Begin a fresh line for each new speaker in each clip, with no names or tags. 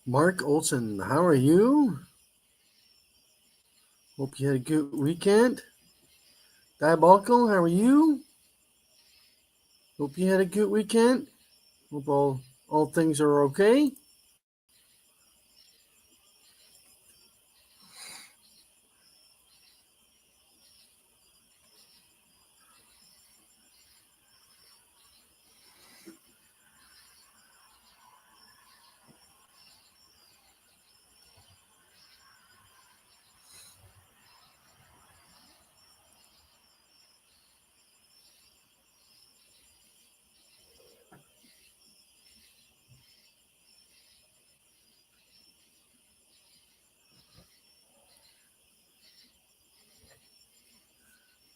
Mark Olson, how are you? Hope you had a good weekend. Diabolical, how are you? Hope you had a good weekend. Hope all things are okay.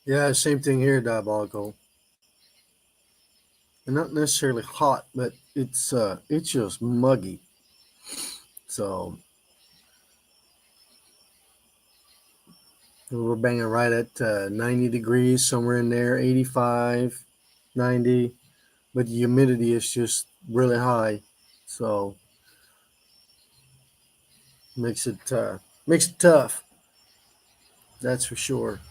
Yeah, same thing here, Diabolical. And not necessarily hot, but it's just muggy. So we're banging right at 90 degrees, somewhere in there, 85, 90. But the humidity is just really high. So makes it tough. That's for sure.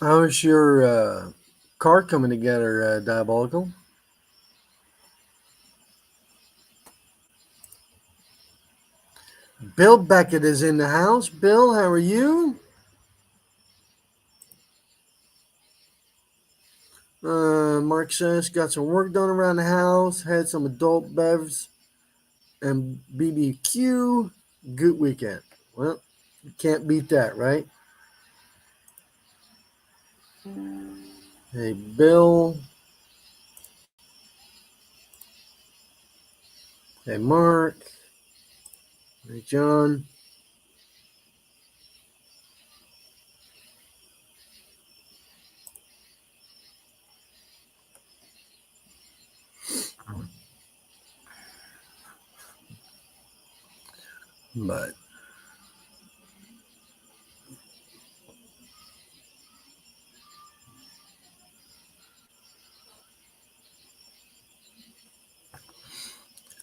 How is your car coming together, Diabolical? Bill Beckett is in the house. Bill, how are you? Mark says got some work done around the house. Had some adult bevs and BBQ. Good weekend. Well, you can't beat that, right? Hey, Bill. Hey, Mark. Hey, John. But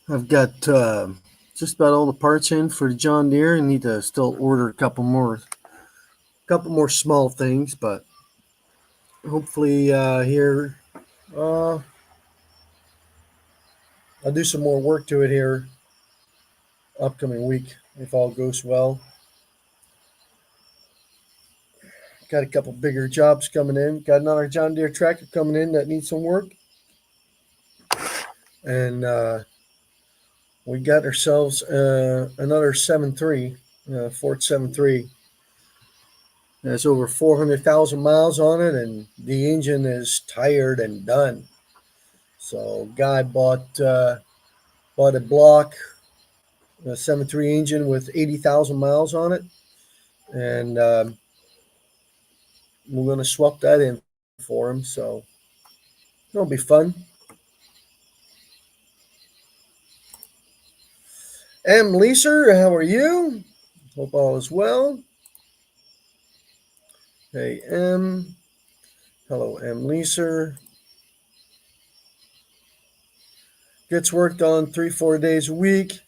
I've got just about all the parts in for the John Deere. I need to still order a couple more small things, but hopefully here uh, I'll do some more work to it here upcoming week if all goes well. Got a couple bigger jobs coming in. Got another John Deere tractor coming in that needs some work, and we got ourselves another 7.3 Ford 7.3. Has over 400,000 miles on it, and the engine is tired and done. So, guy bought a block a 7.3 engine with 80,000 miles on it, and we're going to swap that in for him. So it'll be fun. M. Leeser, how are you? Hope all is well. Hey, M. Hello, M. Leeser. Gets worked on 3-4 days a week,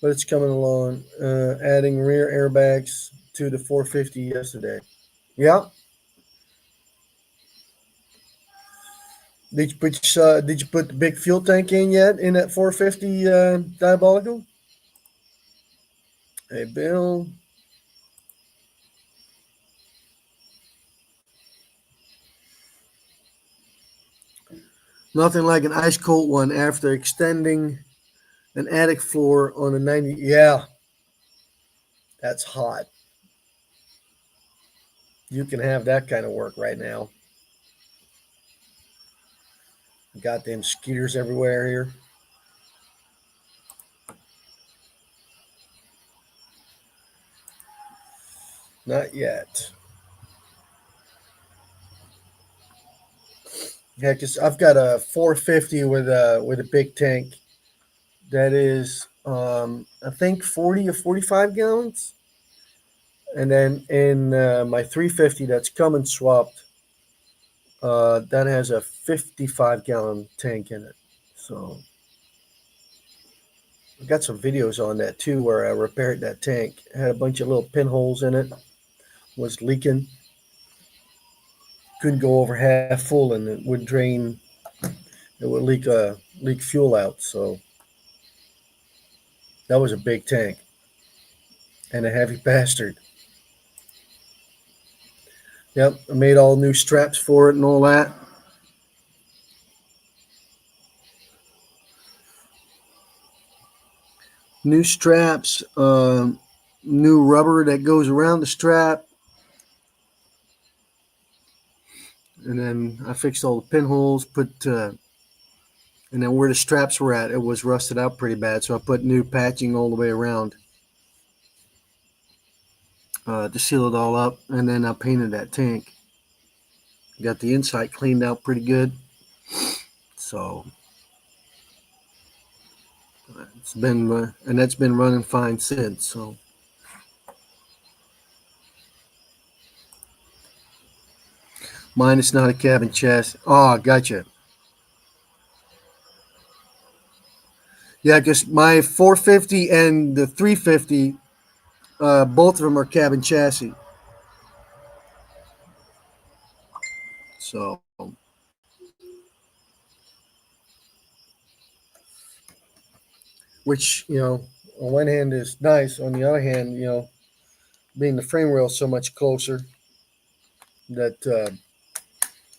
but it's coming along. Adding rear airbags to the 450 yesterday. Yeah. Did you put the big fuel tank in yet in that 450 Diabolical? Hey, Bill. Nothing like an ice cold one after extending an attic floor on a 90. Yeah, that's hot. You can have that kind of work right now. Got them skeeters everywhere here. Not yet. Yeah, because I've got a 450 with a big tank that is, I think 40 or 45 gallons. And then in my 350 that's coming swapped, that has a 55-gallon tank in it. So I got some videos on that too where I repaired that tank. It had a bunch of little pinholes in it, was leaking. Couldn't go over half full, and it would drain. It would leak fuel out. So that was a big tank and a heavy bastard. Yep, I made all new straps for it and all that. New straps, new rubber that goes around the strap, and then I fixed all the pinholes. And then where the straps were at, it was rusted out pretty bad, so I put new patching all the way around to seal it all up, and then I painted that tank. Got the inside cleaned out pretty good, so it's been and that's been running fine since. So mine is not a cabin chassis. Oh, gotcha. Yeah, because my 450 and the 350, both of them are cabin chassis. So, which on one hand is nice. On the other hand, being the frame rail so much closer, that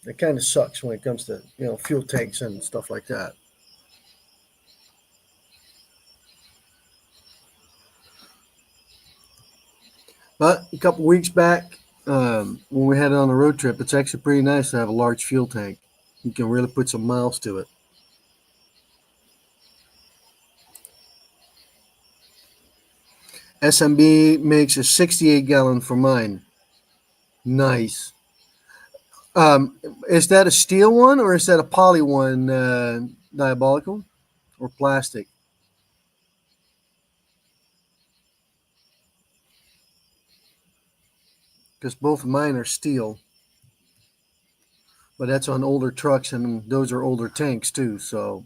it kind of sucks when it comes to fuel tanks and stuff like that. But a couple weeks back, when we had it on a road trip, it's actually pretty nice to have a large fuel tank. You can really put some miles to it. SMB makes a 68-gallon for mine. Nice. Is that a steel one or is that a poly one, diabolical, or plastic? Because both of mine are steel, but that's on older trucks, and those are older tanks too. So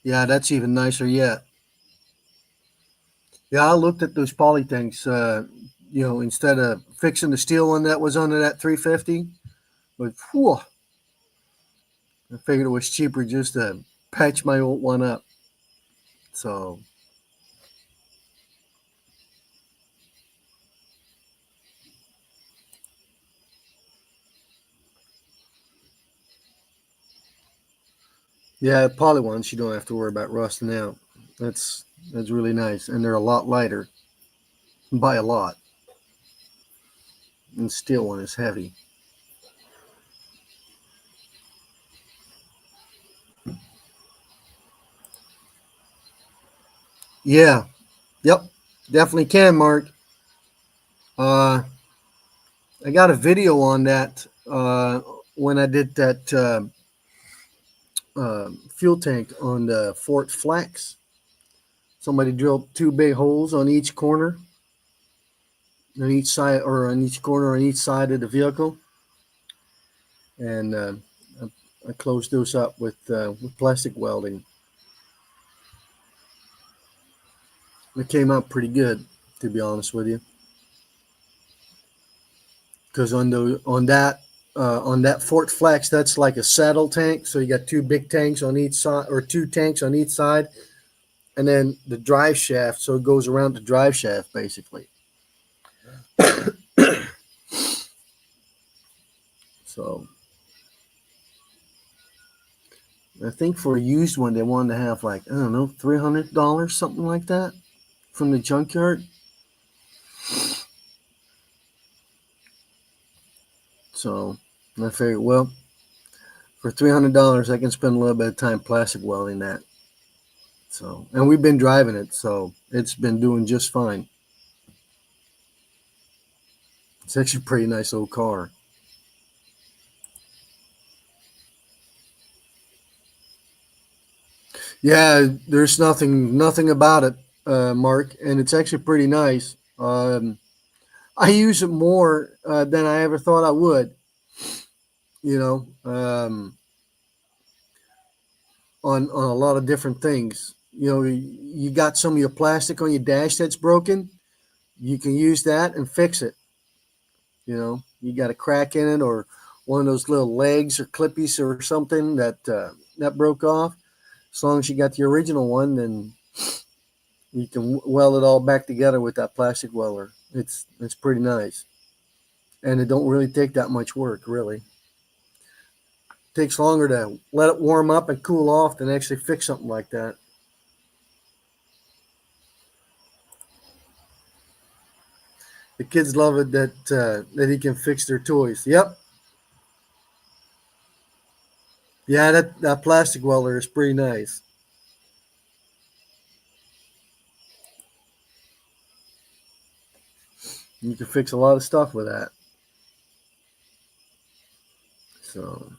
yeah, that's even nicer yet. Yeah, I looked at those poly tanks. Instead of fixing the steel one that was under that 350, but whew, I figured it was cheaper just to patch my old one up. So yeah, poly ones you don't have to worry about rusting out. That's really nice, and they're a lot lighter by a lot. And steel one is heavy. Yeah, yep, definitely can, Mark. Uh, I got a video on that when I did that fuel tank on the Ford Flex. Somebody drilled two big holes on each corner, on each side, or on each corner on each side of the vehicle, and I closed those up with plastic welding. It came out pretty good, to be honest with you, because on that Ford Flex, that's like a saddle tank. So you got two big tanks on each side, or two tanks on each side, and then the drive shaft. So it goes around the drive shaft basically. So I think for a used one, they wanted to have like, I don't know, $300, something like that, from the junkyard. So I figured, well, for $300, I can spend a little bit of time plastic welding that. So, and we've been driving it, so it's been doing just fine. It's actually a pretty nice old car. Yeah, there's nothing about it, Mark, and it's actually pretty nice. I use it more than I ever thought I would. You know, on a lot of different things. You know, you got some of your plastic on your dash that's broken. You can use that and fix it. You know, you got a crack in it or one of those little legs or clippies or something that broke off. As long as you got the original one, then you can weld it all back together with that plastic welder. It's pretty nice, and it don't really take that much work. Really, it takes longer to let it warm up and cool off than actually fix something like that. The kids love it that he can fix their toys. Yep, yeah, that plastic welder is pretty nice. You can fix a lot of stuff with that. So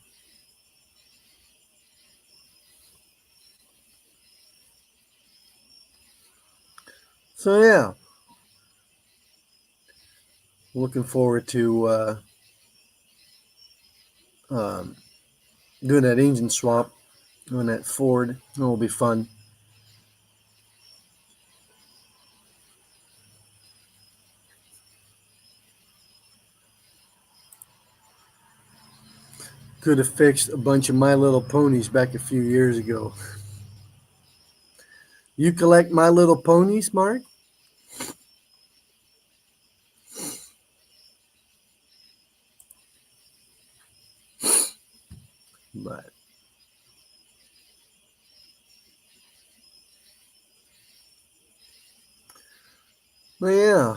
yeah, looking forward to um, doing that engine swap on that Ford. It'll be fun. Could have fixed a bunch of My Little Ponies back a few years ago. You collect My Little Ponies, Mark? But, yeah,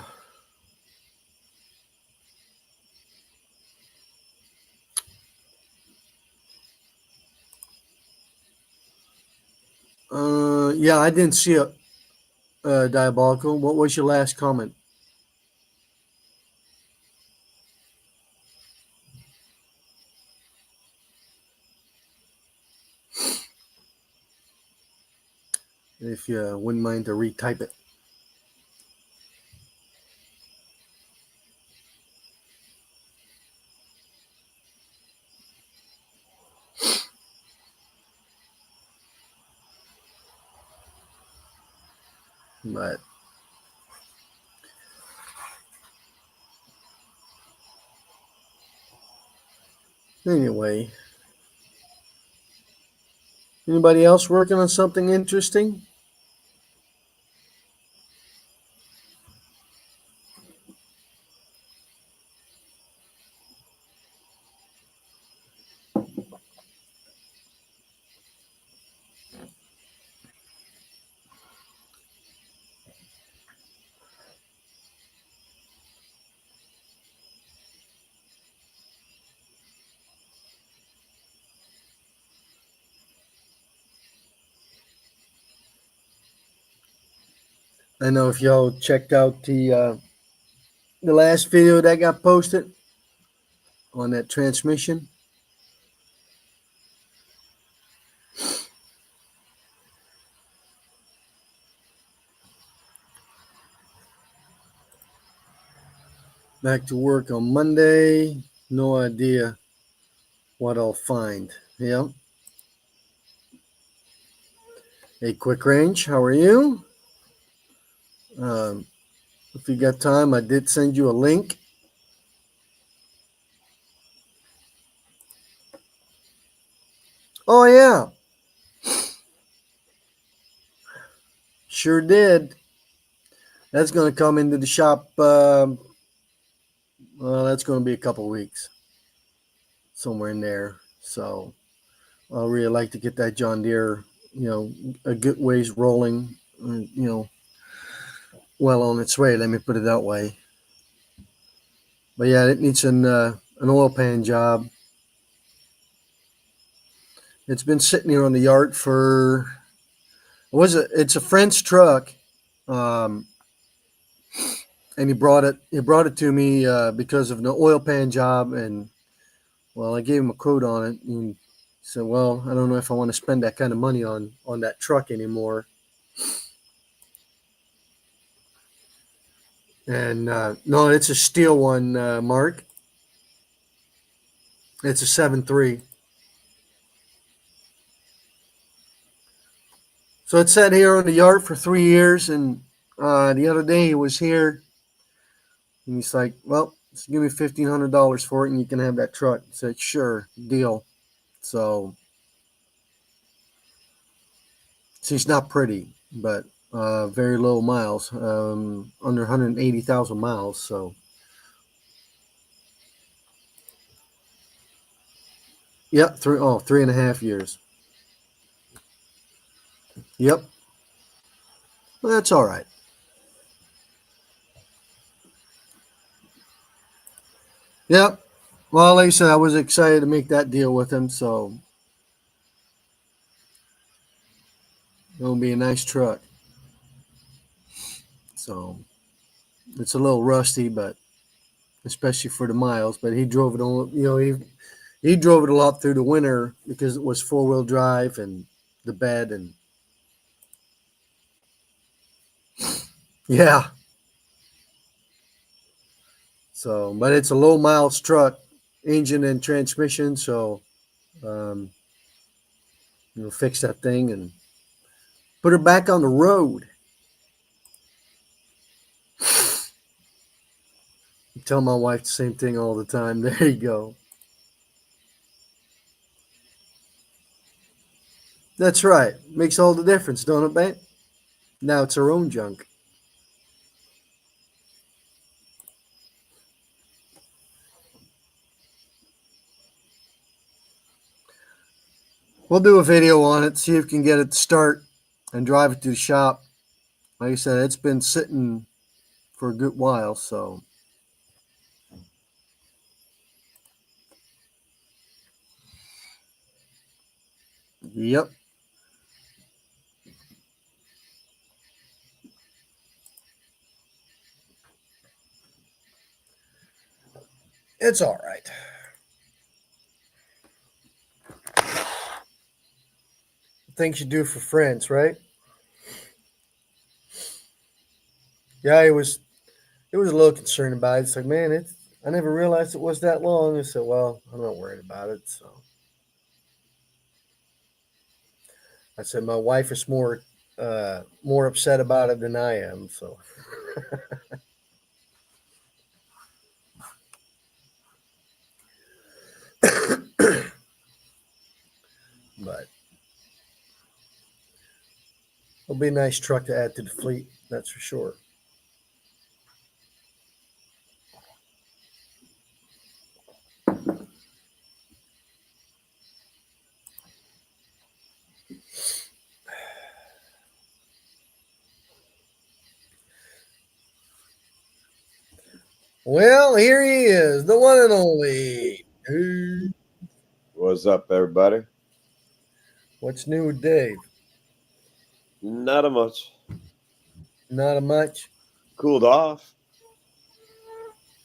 yeah, I didn't see it, Diabolical. What was your last comment? If you wouldn't mind to retype it. But anyway, anybody else working on something interesting? I know if y'all checked out the last video that got posted on that transmission. Back to work on Monday. No idea what I'll find. Yeah. Hey, Quick Range, how are you? Um, if you got time, I did send you a link. Oh, yeah, sure did. That's going to come into the shop. Well, that's going to be a couple weeks, somewhere in there. So I really like to get that John Deere, a good ways rolling, well on its way. Let me put it that way. But yeah, it needs an oil pan job. It's been sitting here on the yard for it's a friend's truck, um, and he brought it to me because of the oil pan job, and well, I gave him a quote on it, and So, well, I don't know if I want to spend that kind of money on that truck anymore. And no, it's a steel one, Mark. It's a 7.3. So it sat here on the yard for 3 years, and the other day he was here, and he's like, "Well, just give me $1,500 for it, and you can have that truck." I said, "Sure, deal." So she's not pretty, but very low miles, under 180,000 miles. So, yep, 3.5 years. Yep, well, that's all right. Yep. Well, like I said, I was excited to make that deal with him, so it'll be a nice truck. So it's a little rusty, but especially for the miles. But he drove it on, he drove it a lot through the winter because it was 4-wheel drive and the bed and yeah. So, but it's a low miles truck, engine and transmission. So, um, fix that thing and put her back on the road. I tell my wife the same thing all the time. There you go. That's right. Makes all the difference, don't it, babe? Now it's her own junk. We'll do a video on it, see if we can get it to start and drive it to the shop. Like I said, it's been sitting for a good while, so yep. It's all right. Things you do for friends, right? Yeah, it was a little concerned about it. It's like, man, I never realized it was that long. I said, well, I'm not worried about it. So I said, my wife is more upset about it than I am. So, but it'll be a nice truck to add to the fleet. That's for sure. Well, here he is, the one and only. Hey,
What's up, everybody?
what's new with Dave?
Not a much.
Not a much.
Cooled off.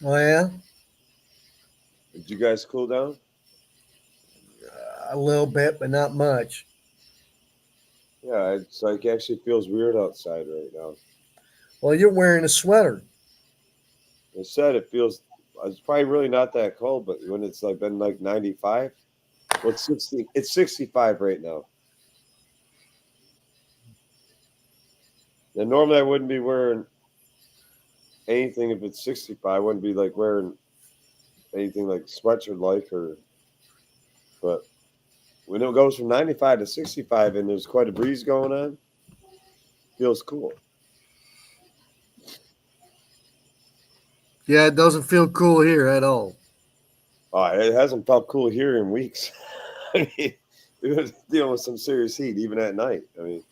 Oh yeah,
Did you guys cool down?
a little bit, but not much.
Yeah, it's like actually feels weird outside right now.
Well, you're wearing a sweater.
I said it feels. It's probably really not that cold, but when it's like been like 95, well, it's 60. It's 65 right now. And normally I wouldn't be wearing anything if it's 65. I wouldn't be like wearing anything like sweatshirt like but when it goes from 95 to 65 and there's quite a breeze going on, feels cool.
Yeah, it doesn't feel cool here at all.
Oh, it hasn't felt cool here in weeks. I mean, we were dealing with some serious heat even at night. I mean,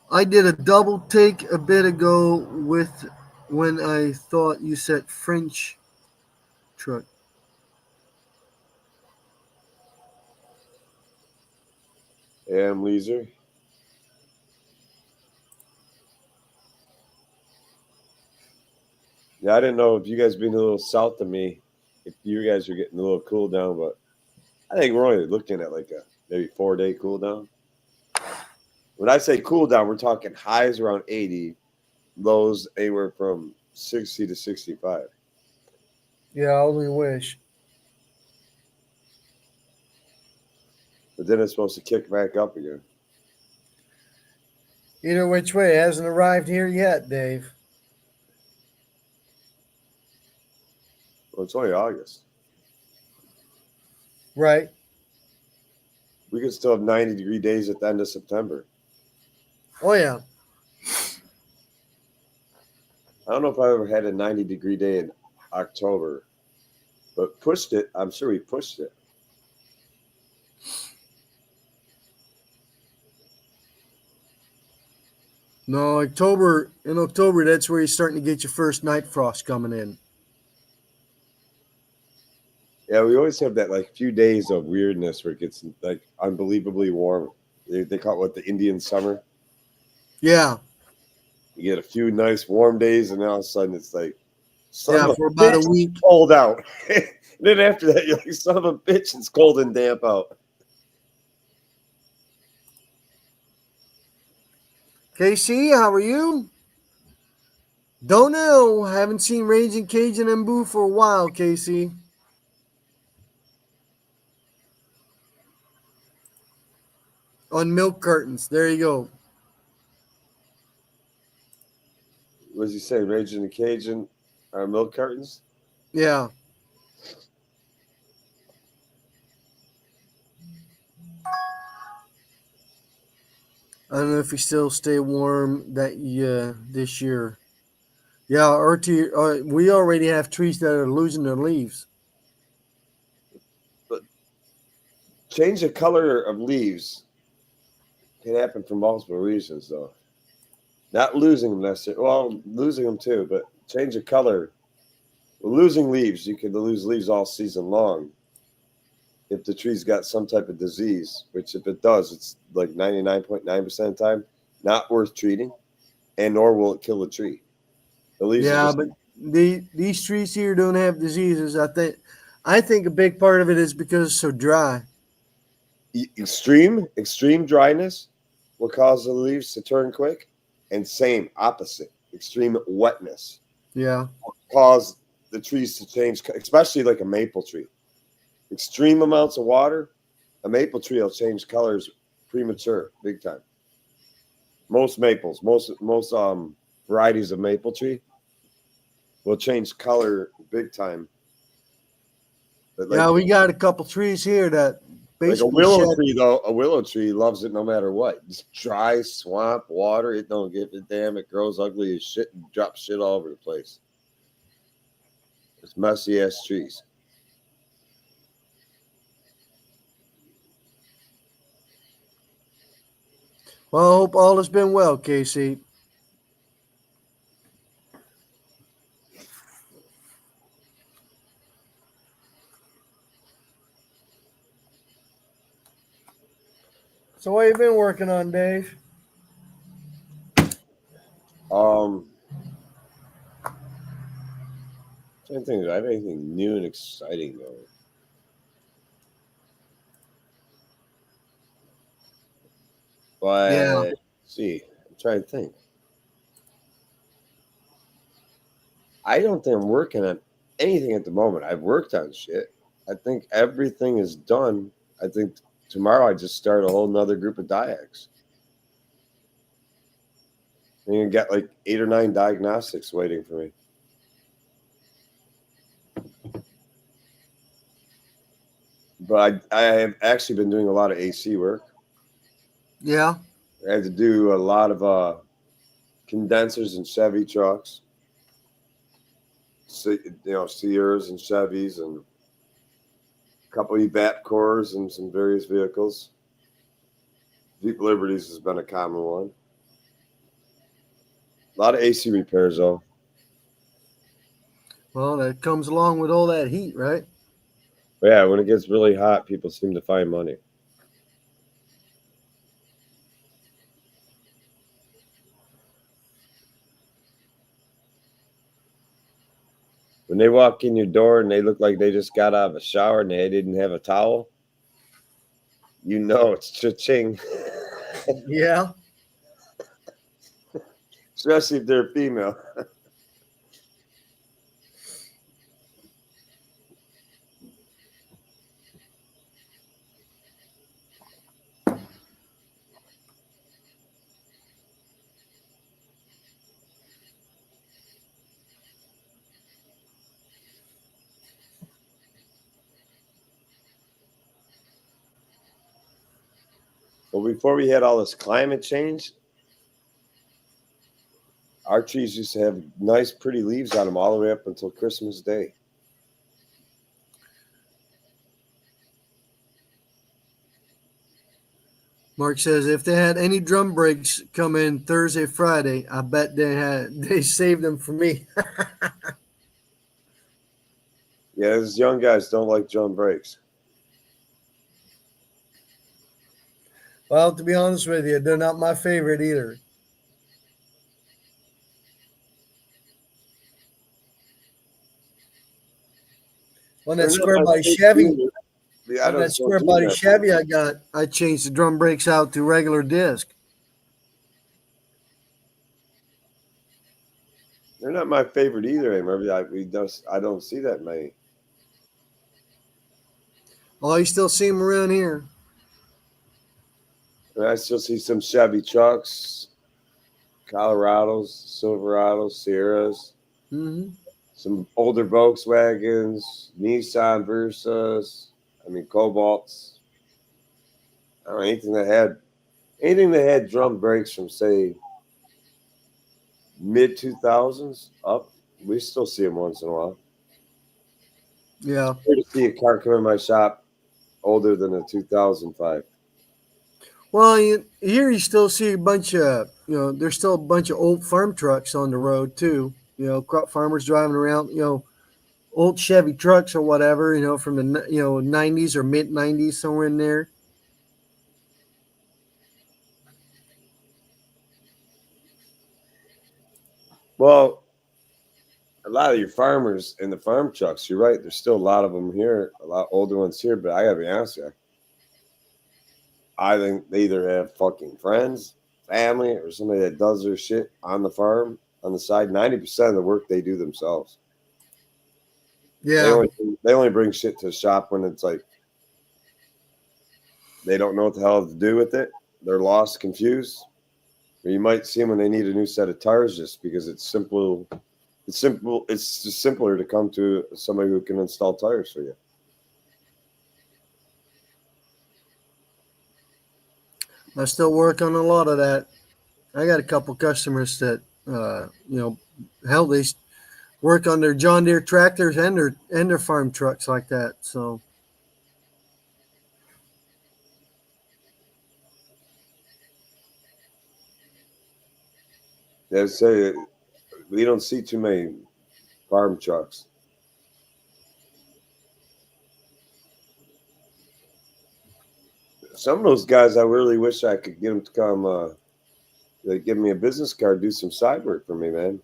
I did a double take a bit ago with when I thought you said French truck.
am Leeser. Yeah, I didn't know if you guys being a little south of me, if you guys are getting a little cool down, but I think we're only looking at like a maybe 4-day cool down. When I say cool down, we're talking highs around 80, lows anywhere from 60 to 65.
Yeah, I only wish.
But then it's supposed to kick back up again.
Either which way, it hasn't arrived here yet, Dave.
Well, it's only August.
Right.
We could still have 90-degree days at the end of September.
Oh, yeah.
I don't know if I ever had a 90-degree day in October, but pushed it. I'm sure we pushed it.
No, in October, that's where you're starting to get your first night frost coming in.
Yeah, we always have that like few days of weirdness where it gets like unbelievably warm. They call it what, the Indian summer.
Yeah.
You get a few nice warm days, and then all of a sudden it's like,
Yeah, for about a week.
cold out. And then after that, you're like, son of a bitch, it's cold and damp out.
KC, how are you? Don't know. Haven't seen Raging Cajun and Boo for a while, KC. On milk cartons. There you go.
What does he say? Raging the Cajun milk cartons?
Yeah. I don't know if you still stay warm this year. Yeah, we already have trees that are losing their leaves.
But change the color of leaves can happen for multiple reasons, though. Not losing them necessarily. Well, losing them too, but change the color. Well, losing leaves, you can lose leaves all season long if the tree's got some type of disease, which if it does, it's like 99.9% of the time not worth treating, and nor will it kill the tree. The leaves
Yeah, but these trees here don't have diseases. I think a big part of it is because it's so dry.
extreme dryness will cause the leaves to turn quick, and same opposite, extreme wetness
Yeah.
will cause the trees to change, especially like a maple tree. Extreme amounts of water, a maple tree will change colors premature, big time. Most maples, most varieties of maple tree will change color big time. But
Yeah, we got a couple trees here that
like a
basically
willow
shed.
tree, though, a willow tree loves it no matter what. It's dry, swamp, water, it don't give a damn. It grows ugly as shit and drops shit all over the place. It's messy ass trees.
Well, I hope all has been well, Casey. So what have you been working on, Dave?
Trying to think, do I have anything new and exciting though? But
Yeah.
let's see, I'm trying to think. I don't think I'm working on anything at the moment. I've worked on shit. I think everything is done. I think tomorrow I just start a whole nother group of diacs. And you got like 8 or 9 diagnostics waiting for me. But I have actually been doing a lot of AC work.
Yeah.
I had to do a lot of condensers in Chevy trucks, Sierras and Chevys, and a couple evap cores and some various vehicles. Jeep Liberties has been a common one. A lot of AC repairs, though.
Well, that comes along with all that heat, right?
But yeah, when it gets really hot, people seem to find money. When they walk in your door and they look like they just got out of a shower and they didn't have a towel, you know it's cha-ching,
Yeah.
especially if they're female. Well, before we had all this climate change, our trees used to have nice, pretty leaves on them all the way up until Christmas Day.
Mark says if they had any drum breaks come in Thursday, Friday, I bet they saved them for me.
Yeah, those young guys don't like drum breaks.
Well, to be honest with you, they're not my favorite either. On that
They're not
square
my
body
favorite
Chevy,
either. Yeah, I
on that
don't
square
do
body
that.
Chevy I got, I changed the drum brakes out to regular disc.
They're not my favorite either. I don't see that many.
Oh, you still see them around here.
And I still see some Chevy trucks, Colorados, Silverados, Sierras,
Hmm.
some older Volkswagens, Nissan Versas. I mean Cobalts. I don't know, anything that had drum brakes from say mid 2000s up. We still see them once in a while.
Yeah.
Rare to see a car come in my shop older than a 2005.
Well, here you still see a bunch of, there's still a bunch of old farm trucks on the road too. Crop farmers driving around, old Chevy trucks or whatever, from the, 90s or mid 90s, somewhere in there.
Well, a lot of your farmers and the farm trucks, you're right. There's still a lot of them here, a lot older ones here. But I gotta be honest with you, I think they either have fucking friends, family, or somebody that does their shit on the farm on the side. 90% of the work they do themselves.
Yeah.
They only bring shit to the shop when it's like they don't know what the hell to do with it. They're lost, confused. Or you might see them when they need a new set of tires, just because it's simple. It's simple. It's just simpler to come to somebody who can install tires for you.
I still work on a lot of that. I got a couple customers that, hell, they work on their John Deere tractors and their farm trucks like that. So
They say we don't see too many farm trucks. Some of those guys, I really wish I could get them to come. They give me a business card, do some side work for me, man.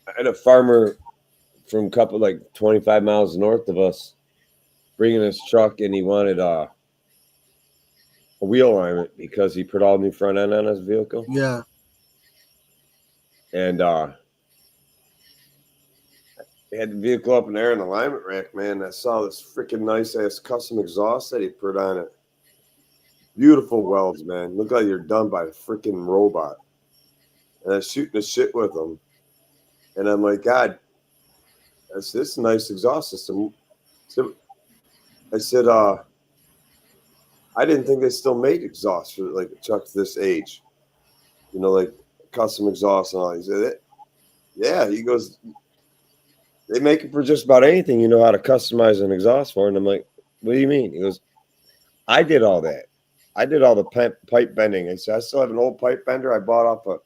I had a farmer from a couple like 25 miles north of us bringing his truck, and he wanted a wheel alignment because he put all new front end on his vehicle,
yeah,
and he had the vehicle up in there in the alignment rack. Man, I saw this freaking nice ass custom exhaust that he put on it. Beautiful welds, man. Look like you're done by a freaking robot. And I was shooting the shit with them. And I'm like, God, this is a nice exhaust system. So I said, I didn't think they still made exhaust for like a truck this age. Like custom exhaust and all. He said, yeah. He goes, they make it for just about anything you know how to customize an exhaust for. And I'm like, what do you mean? He goes, I did all that. I did all the pipe bending. And so I still have an old pipe bender I bought off a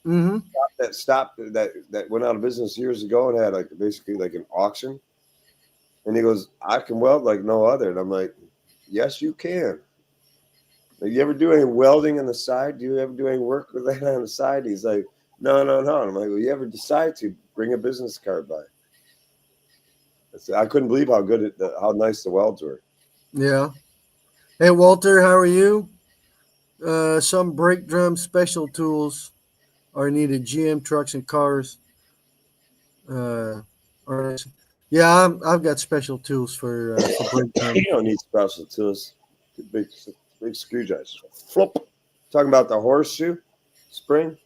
mm-hmm.
that stopped that went out of business years ago and had like basically like an auction. And he goes, I can weld like no other. And I'm like, yes, you can. Like, you ever do any welding on the side? Do you ever do any work with that on the side? He's like, no. And I'm like, well, you ever decide to bring a business card by? I couldn't believe how good how nice the welds were.
Yeah. Hey, Walter, how are you? Some brake drum special tools are needed. GM trucks and cars. Uh, are, yeah, I've got special tools for brake
You
drum.
don't need special tools. Big screwdrivers. Flip. Talking about the horseshoe spring.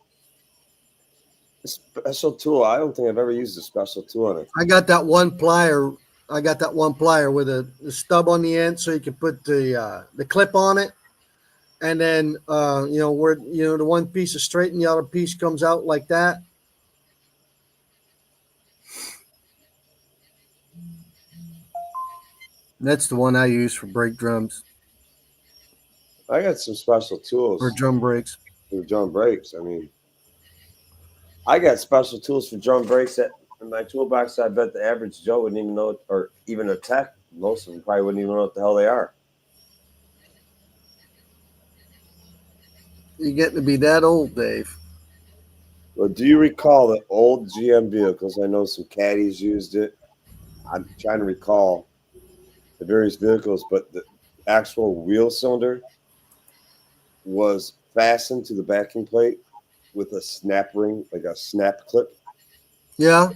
A special tool. I don't think I've ever used a special tool on it.
I got that one plier. I got that one plier with a stub on the end, so you can put the clip on it, and then where the one piece is straight and the other piece comes out like that. That's the one I use for brake drums
I got some special
or
tools
drum brakes.
for drum brakes. I mean, I got special tools for drum brakes that in my toolbox. I bet the average Joe wouldn't even know, or even a tech. Most of them probably wouldn't even know what the hell they are.
You're getting to be that old, Dave.
Well, do you recall the old GM vehicles? I know some caddies used it. I'm trying to recall the various vehicles, but the actual wheel cylinder was fastened to the backing plate with a snap ring, like a snap clip.
Yeah,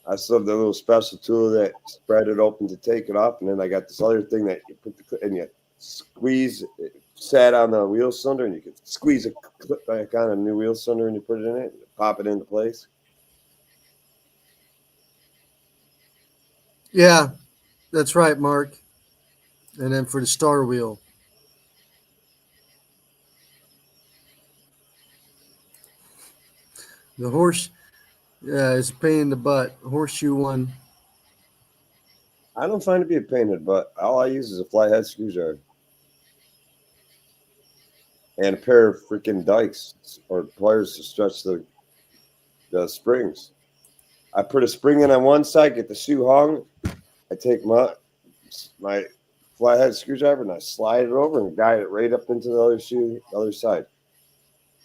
I still have the little special tool that spread it open to take it off, and then I got this other thing that you put the clip and you squeeze. It sat on the wheel cylinder, and you could squeeze a clip back on a new wheel cylinder, and you put it in it, and pop it into place.
yeah, that's right, Mark. And then for the star wheel, the horse is a pain in the butt. Horseshoe one.
I don't find it to be a pain in the butt. All I use is a flathead screwdriver and a pair of freaking dikes or pliers to stretch the springs. I put a spring in on one side, get the shoe hung. I take my flathead screwdriver and I slide it over and guide it right up into the other shoe, the other side.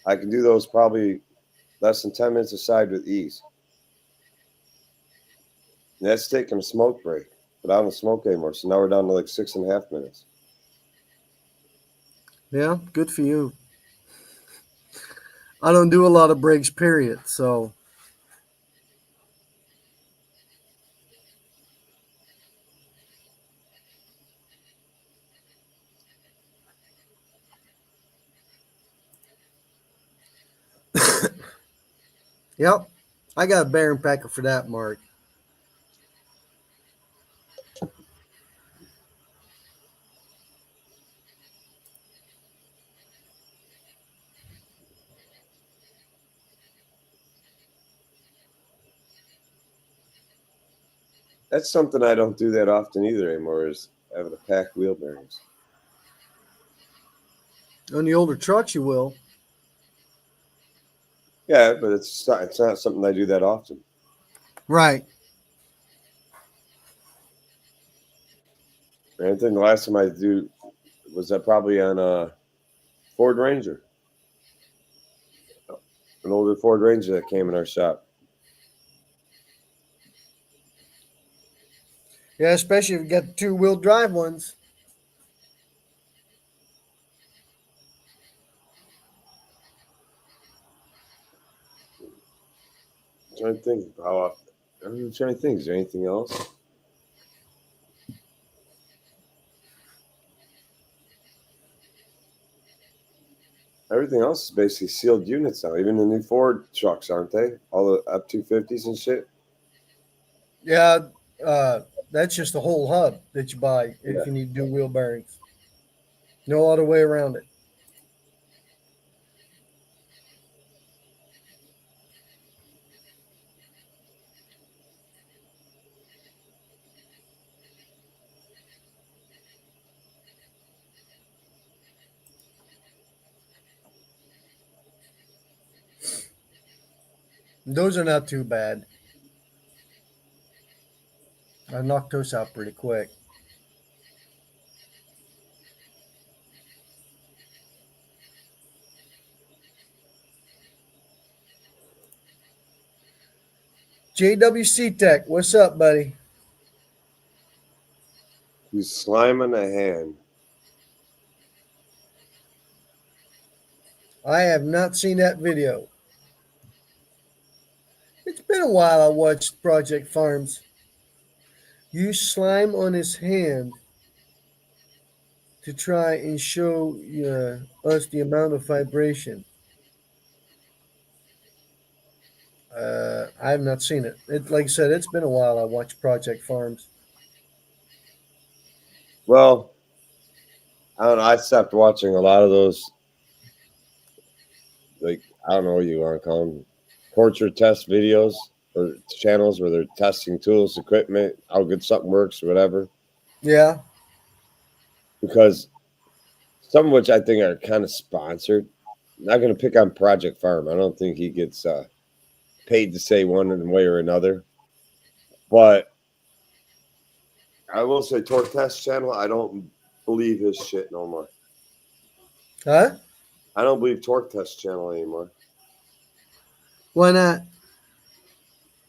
I can do those probably less than 10 minutes aside with ease. And that's taking a smoke break, but I don't smoke anymore. So now we're down to like 6.5 minutes.
Yeah, good for you. I don't do a lot of breaks, period. So yep, I got a bearing packer for that, Mark.
That's something I don't do that often either anymore is having to pack wheel bearings.
On the older trucks, you will.
Yeah, but it's not something I do that often.
Right.
I think the last time I do was that probably on a Ford Ranger, an older Ford Ranger that came in our shop.
Yeah, especially if you got the two-wheel drive ones.
I'm trying to think how often. I'm trying to think. Is there anything else? Everything else is basically sealed units now. Even the new Ford trucks, aren't they? All the F-250s and shit.
Yeah, that's just the whole hub that you buy
Yeah.
if you need dual wheel bearings. No other way around it. Those are not too bad. I knocked those out pretty quick. JWC Tech, what's up, buddy?
Use slime on the hand.
I have not seen that video. It's been a while I watched Project Farms. Use slime on his hand to try and show us the amount of vibration. I have not seen it. Like I said, it's been a while I watched Project Farms.
Well, I don't know. I stopped watching a lot of those. Like, I don't know what you want to call them, portrait test videos or channels where they're testing tools, equipment, how good something works, or whatever.
Yeah.
Because some of which I think are kind of sponsored. Not going to pick on Project Farm. I don't think he gets paid to say one way or another. But I will say Torque Test channel, I don't believe his shit no more.
Huh?
I don't believe Torque Test channel anymore.
Why not?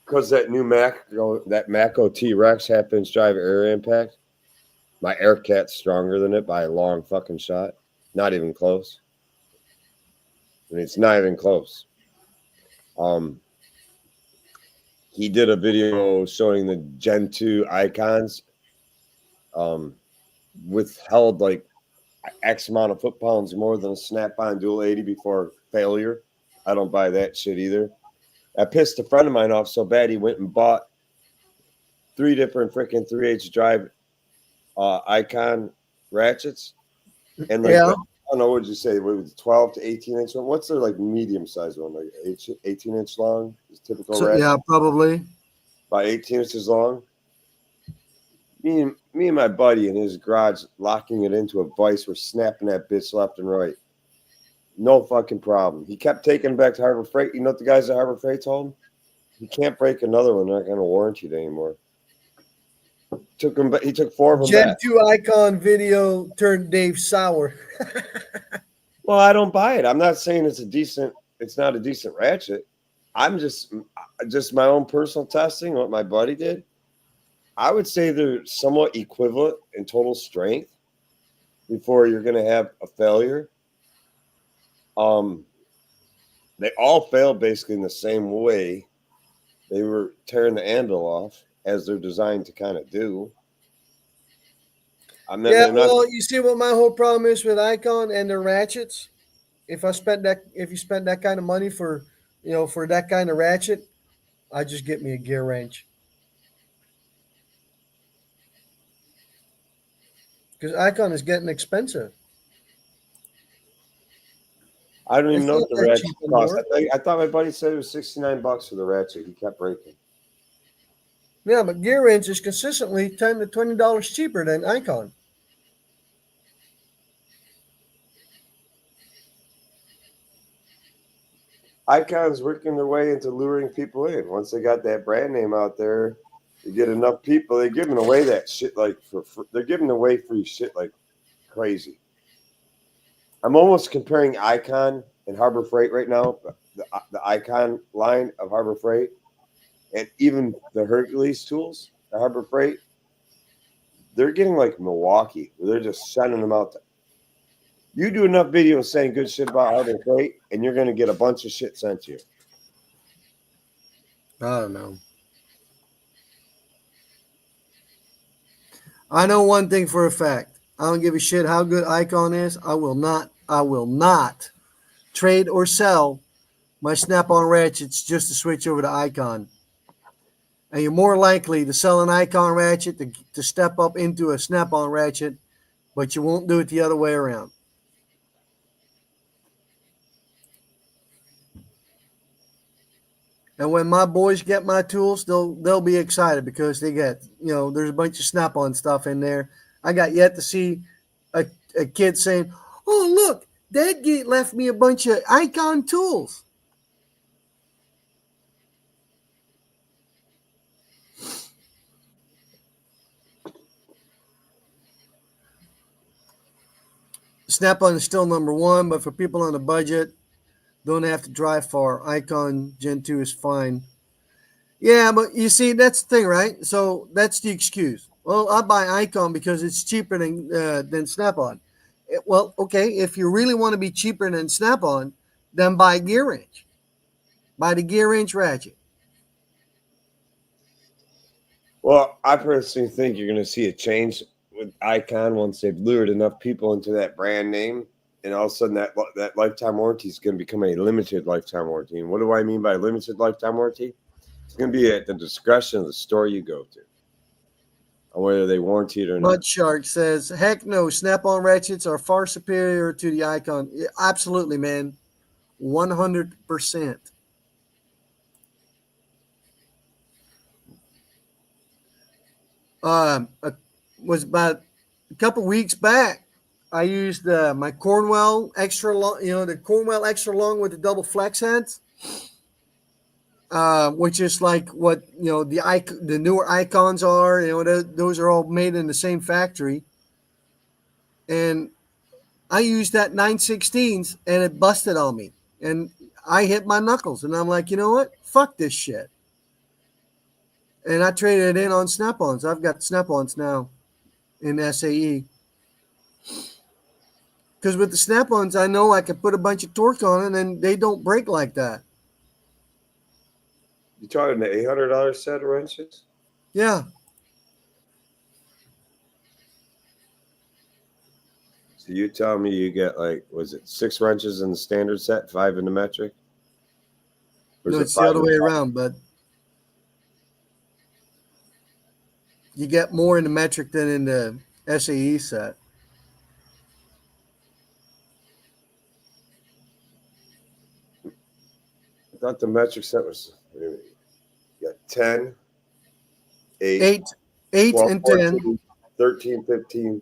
Because that new Mac OT Rex half-inch drive air impact, my Aircat's stronger than it by a long fucking shot. Not even close. And it's not even close. He did a video showing the Gen 2 icons withheld like X amount of foot-pounds more than a Snap-on Dual 80 before failure. I don't buy that shit either. I pissed a friend of mine off so bad he went and bought 3 different freaking 3H drive icon ratchets. And like,
Yeah.
I don't know, what did you say? What was it, 12 to 18 inch one? What's their like medium size one? Like 18 inch long is typical ratchet?
Yeah, probably.
About 18 inches long. Me and my buddy in his garage locking it into a vise. We're snapping that bitch left and right. No fucking problem. He kept taking it back to Harbor Freight. You know what the guys at Harbor Freight told him? You can't break another one. They're not going to warranty it anymore. He took 4 of them
Gen
back.
2 icon video turned Dave sour.
Well, I don't buy it. I'm not saying it's not a decent ratchet. I'm just my own personal testing, what my buddy did. I would say they're somewhat equivalent in total strength before you're going to have a failure. They all failed basically in the same way. They were tearing the anvil off as they're designed to kind of do.
You see what my whole problem is with Icon and their ratchets? If you spend that kind of money for that kind of ratchet, I just get me a gear wrench. Because Icon is getting expensive.
I don't even know what the ratchet cost.
Anymore.
I thought my buddy said it was $69 for the ratchet. He kept breaking.
Yeah, but gear wrench is consistently $10 to $20 cheaper than Icon.
Icon's working their way into luring people in. Once they got that brand name out there, you get enough people. They're giving away that shit like they're giving away free shit like crazy. I'm almost comparing Icon and Harbor Freight right now, the Icon line of Harbor Freight, and even the Hercules tools, the Harbor Freight. They're getting like Milwaukee, where they're just sending them out. You do enough videos saying good shit about Harbor Freight, and you're going to get a bunch of shit sent to you.
I don't know. I know one thing for a fact. I don't give a shit how good Icon is. I will not trade or sell my Snap-on ratchets just to switch over to Icon. And you're more likely to sell an Icon ratchet to step up into a Snap-on ratchet, but you won't do it the other way around. And when my boys get my tools, they'll be excited because they get, there's a bunch of Snap-on stuff in there. I got yet to see a kid saying, "Oh, look, Dad left me a bunch of Icon tools." Snap-on is still number one, but for people on a budget, don't have to drive far. Icon Gen 2 is fine. Yeah, but you see, that's the thing, right? So that's the excuse. Well, I buy Icon because it's cheaper than Snap-on. Well, okay, if you really want to be cheaper than Snap-on, then buy Gear Range. Buy the Gear Range ratchet.
Well, I personally think you're going to see a change with Icon once they've lured enough people into that brand name, and all of a sudden that lifetime warranty is going to become a limited lifetime warranty. And what do I mean by limited lifetime warranty? It's going to be at the discretion of the store you go to, on whether they warranty it or not.
Mud Shark says, heck no, Snap-on ratchets are far superior to the Icon. Yeah, absolutely, man. 100%. Was about a couple weeks back. I used my Cornwell extra long, the Cornwell extra long with the double flex heads, which is like what the newer Icons are. Those are all made in the same factory, and I used that 916s and it busted on me, and I hit my knuckles, and I'm like, you know what? Fuck this shit. And I traded it in on Snap-ons. I've got Snap-ons now in SAE. Because with the Snap-ons, I know I can put a bunch of torque on it, and they don't break like that.
You talking the $800 set of wrenches?
Yeah.
So you tell me you get was it 6 wrenches in the standard set, 5 in the metric?
No, it's the other way around, but you get more in the metric than in the SAE set.
I thought the metric set was you got 10,
8,
12,
and
14,
10.
13, 15,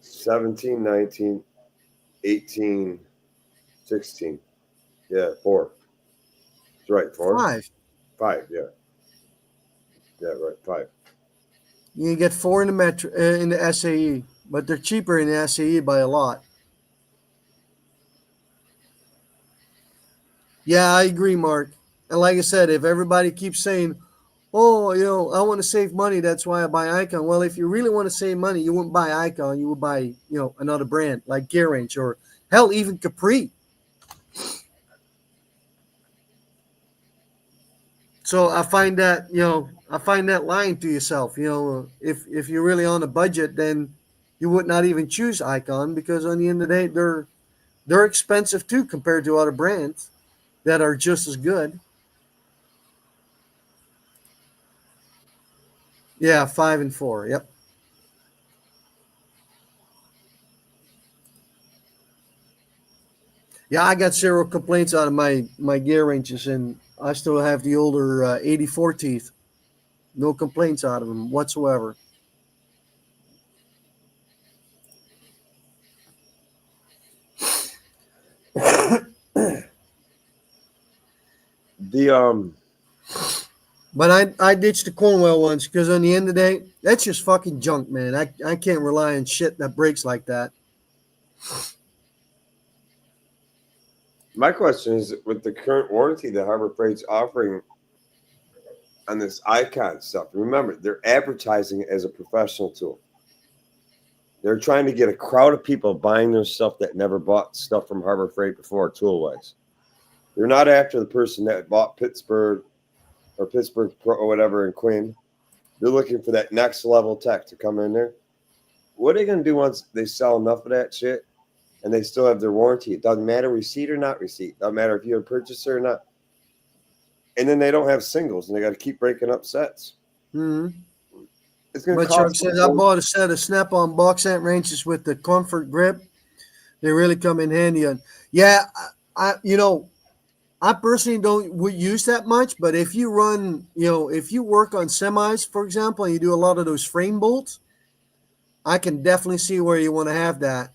17, 19, 18, 16. Yeah, 4. That's right, 4.
5.
5, yeah. Yeah, right, 5.
You can get 4 in the metric in the SAE, but they're cheaper in the SAE by a lot. Yeah, I agree, Mark. And like I said, if everybody keeps saying, oh, I want to save money, that's why I buy Icon. Well, if you really want to save money, you wouldn't buy Icon. You would buy, another brand like Gear Range or hell, even Capri. So I find that, lying to yourself. If you're really on a budget, then you would not even choose Icon, because on the end of the day, they're expensive too compared to other brands that are just as good. Yeah, 5 and 4. Yep. Yeah, I got 0 complaints out of my Gear Ranges, and I still have the older 84 teeth. No complaints out of them whatsoever. But I ditched the Cornwell ones because on the end of the day, that's just fucking junk, man. I can't rely on shit that breaks like that.
My question is, with the current warranty that Harbor Freight's offering on this Icon stuff, remember, they're advertising it as a professional tool. They're trying to get a crowd of people buying their stuff that never bought stuff from Harbor Freight before, tool-wise. They're not after the person that bought Pittsburgh or Pittsburgh Pro or whatever in Quinn. They're looking for that next level tech to come in there. What are they going to do once they sell enough of that shit and they still have their warranty? It doesn't matter receipt or not receipt. Doesn't matter if you're a purchaser or not. And then they don't have singles and they got to keep breaking up sets.
Mm-hmm.
It's going to
But Chuck
cost.
says I bought a set of Snap-on box end wrenches with the comfort grip. They really come in handy. Yeah, I personally would use that much, but if you run, if you work on semis, for example, and you do a lot of those frame bolts, I can definitely see where you want to have that.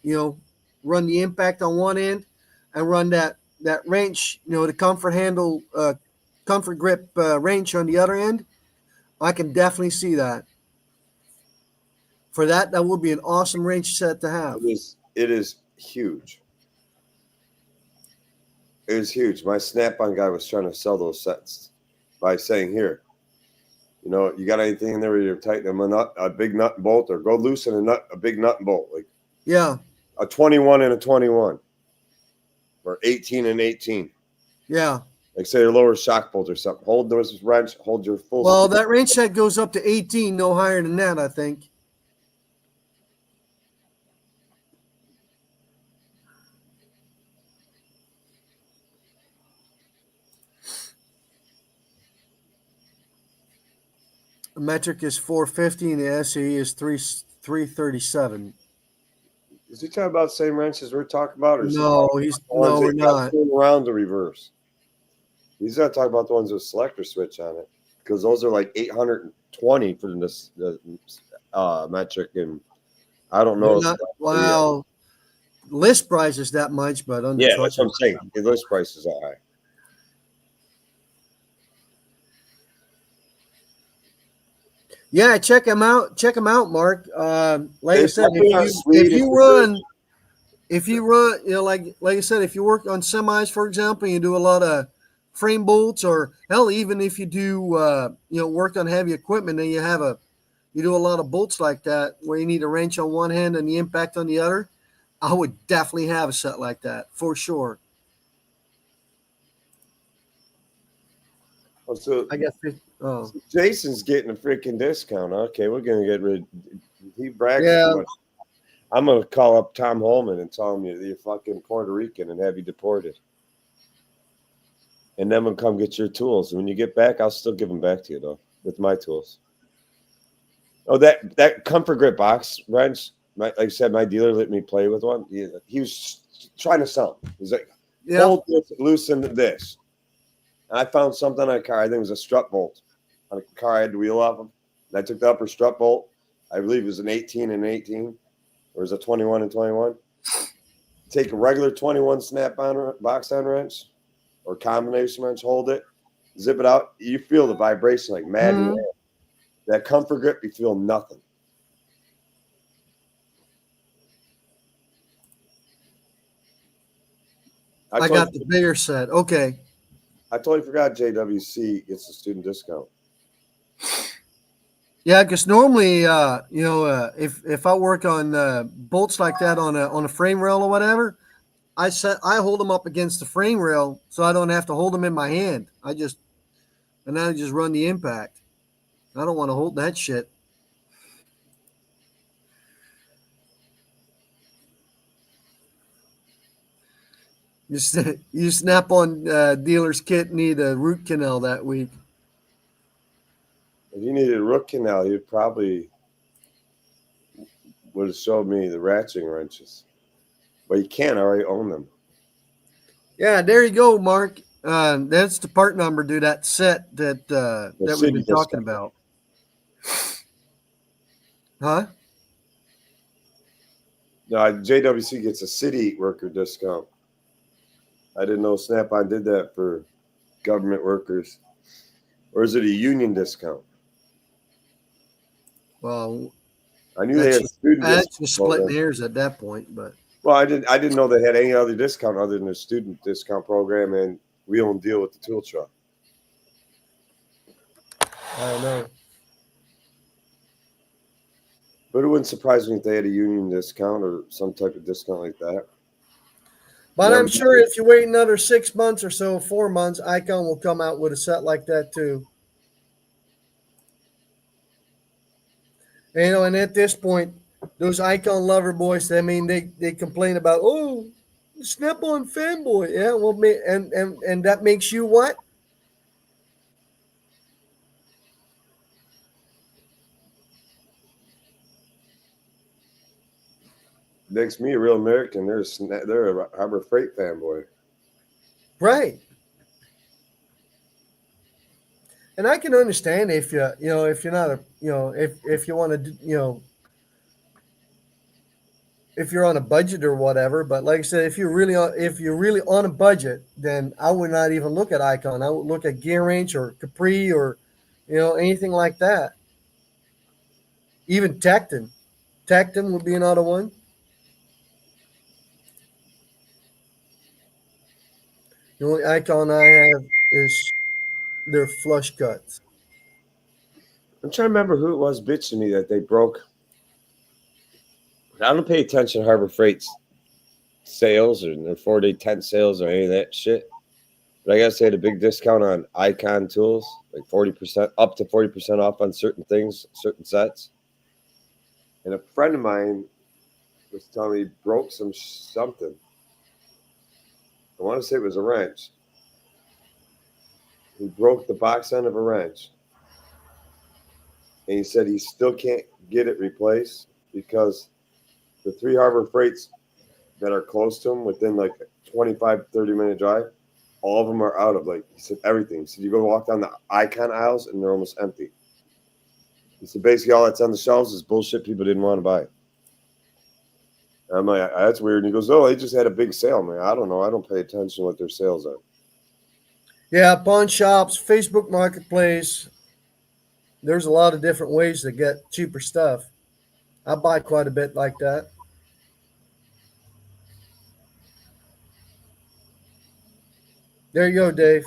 Run the impact on one end and run that wrench, the comfort grip wrench on the other end. I can definitely see that. For that would be an awesome wrench set to have.
It is huge. It was huge. My Snap-on guy was trying to sell those sets by saying, here, You know, you got anything in there where you're tightening a big nut and bolt, or go loosen a big nut and bolt, like
Yeah.
a 21 and a 21, or 18 and 18.
Yeah.
Like say your lower shock bolt or something. Hold those wrench, hold your full
Well,
speed.
that wrench set goes up to 18, no higher than that, I think. The metric is 450 and the SE is 337.
Is he talking about the same wrenches we're talking about, or is he
No,
talking
he's
about the ones
no, we're
that got
not.
spin around the reverse? He's not talking about the ones with selector switch on it, because those are like 820 for the metric, and I don't
They're
know.
not. Wow. List price is that much, but on the
Yeah,
truck.
that's what I'm saying. The list price is that high.
Yeah, check them out. Check them out, Mark. Like I
They
said,
probably are sweet
if you
if
run, you know, like I said, if you work on semis, for example, you do a lot of frame bolts, or hell, even if you do, you know, work on heavy equipment, and you do a lot of bolts like that, where you need a wrench on one hand and the impact on the other. I would definitely have a set like that for sure.
Oh, so
I guess. Oh,
Jason's getting a freaking discount. Okay, we're gonna get rid. He brags
yeah.
too much. I'm gonna call up Tom Holman and tell him you're fucking Puerto Rican and have you deported. And then we'll come get your tools. When you get back, I'll still give them back to you though, with my tools. Oh, that Comfort Grip box wrench. Like I said, my dealer let me play with one. He was trying to sell them. He's like,
Yeah.
hold this, loosen this. And I found something on a car. I think it was a strut bolt on a car. I had the wheel off them. And I took the upper strut bolt. I believe it was an 18 and 18, or it was a 21 and 21. Take a regular 21 snap-on box on wrench or combination wrench, hold it, zip it out. You feel the vibration like mad in your hand. That Comfort Grip, you feel nothing.
I got the bigger set. Okay.
I totally forgot JWC gets a student discount.
Yeah, because normally, you know, if I work on bolts like that on a frame rail or whatever, I hold them up against the frame rail so I don't have to hold them in my hand. I just run the impact. I don't want to hold that shit. You snap on dealer's kit, need a root canal that week.
If you needed a root canal, you probably would have showed me the ratcheting wrenches. But you can't. I already own them.
Yeah, there you go, Mark. That's the part number to that set that we've been talking about. Huh?
No, JWC gets a city worker discount. I didn't know Snap-on did that for government workers. Or is it a union discount?
Well,
I knew they had student discount.
That's just splitting hairs at that point, but
well, I didn't know they had any other discount other than their student discount program, and we don't deal with the tool truck.
I don't know.
But it wouldn't surprise me if they had a union discount or some type of discount like that.
But I'm sure if you wait another 6 months or so, 4 months, Icon will come out with a set like that too. And, you know, and at this point, those Icon lover boys, I mean, they complain about, oh, Snap-on fanboy. Yeah, well, and that makes you what?
Makes me a real American. They're a Harbor Freight fanboy.
Right. And I can understand if if you're not if you want to, if you're on a budget or whatever. But like I said, if you're really on a budget, then I would not even look at Icon. I would look at Gear Range or Capri or, anything like that. Even Tecton. Tecton would be another one. The only Icon I have is their flush cuts.
I'm trying to remember who it was bitching me that they broke. I don't pay attention to Harbor Freight's sales or their 4-day tent sales or any of that shit. But I gotta say, the big discount on Icon tools, like 40%, up to 40% off on certain things, certain sets. And a friend of mine was telling me he broke something. I want to say it was a wrench. He broke the box end of a wrench, and he said he still can't get it replaced because the 3 Harbor Freights that are close to him within like a 25-30 minute drive, all of them are out of, like, he said, everything. He said you go walk down the Icon aisles and they're almost empty. He said basically all that's on the shelves is bullshit people didn't want to buy. And I'm like, that's weird. And he goes, oh, they just had a big sale, man. I don't know. I don't pay attention to what their sales are.
Yeah, pawn shops, Facebook Marketplace. There's a lot of different ways to get cheaper stuff. I buy quite a bit like that. There you go, Dave.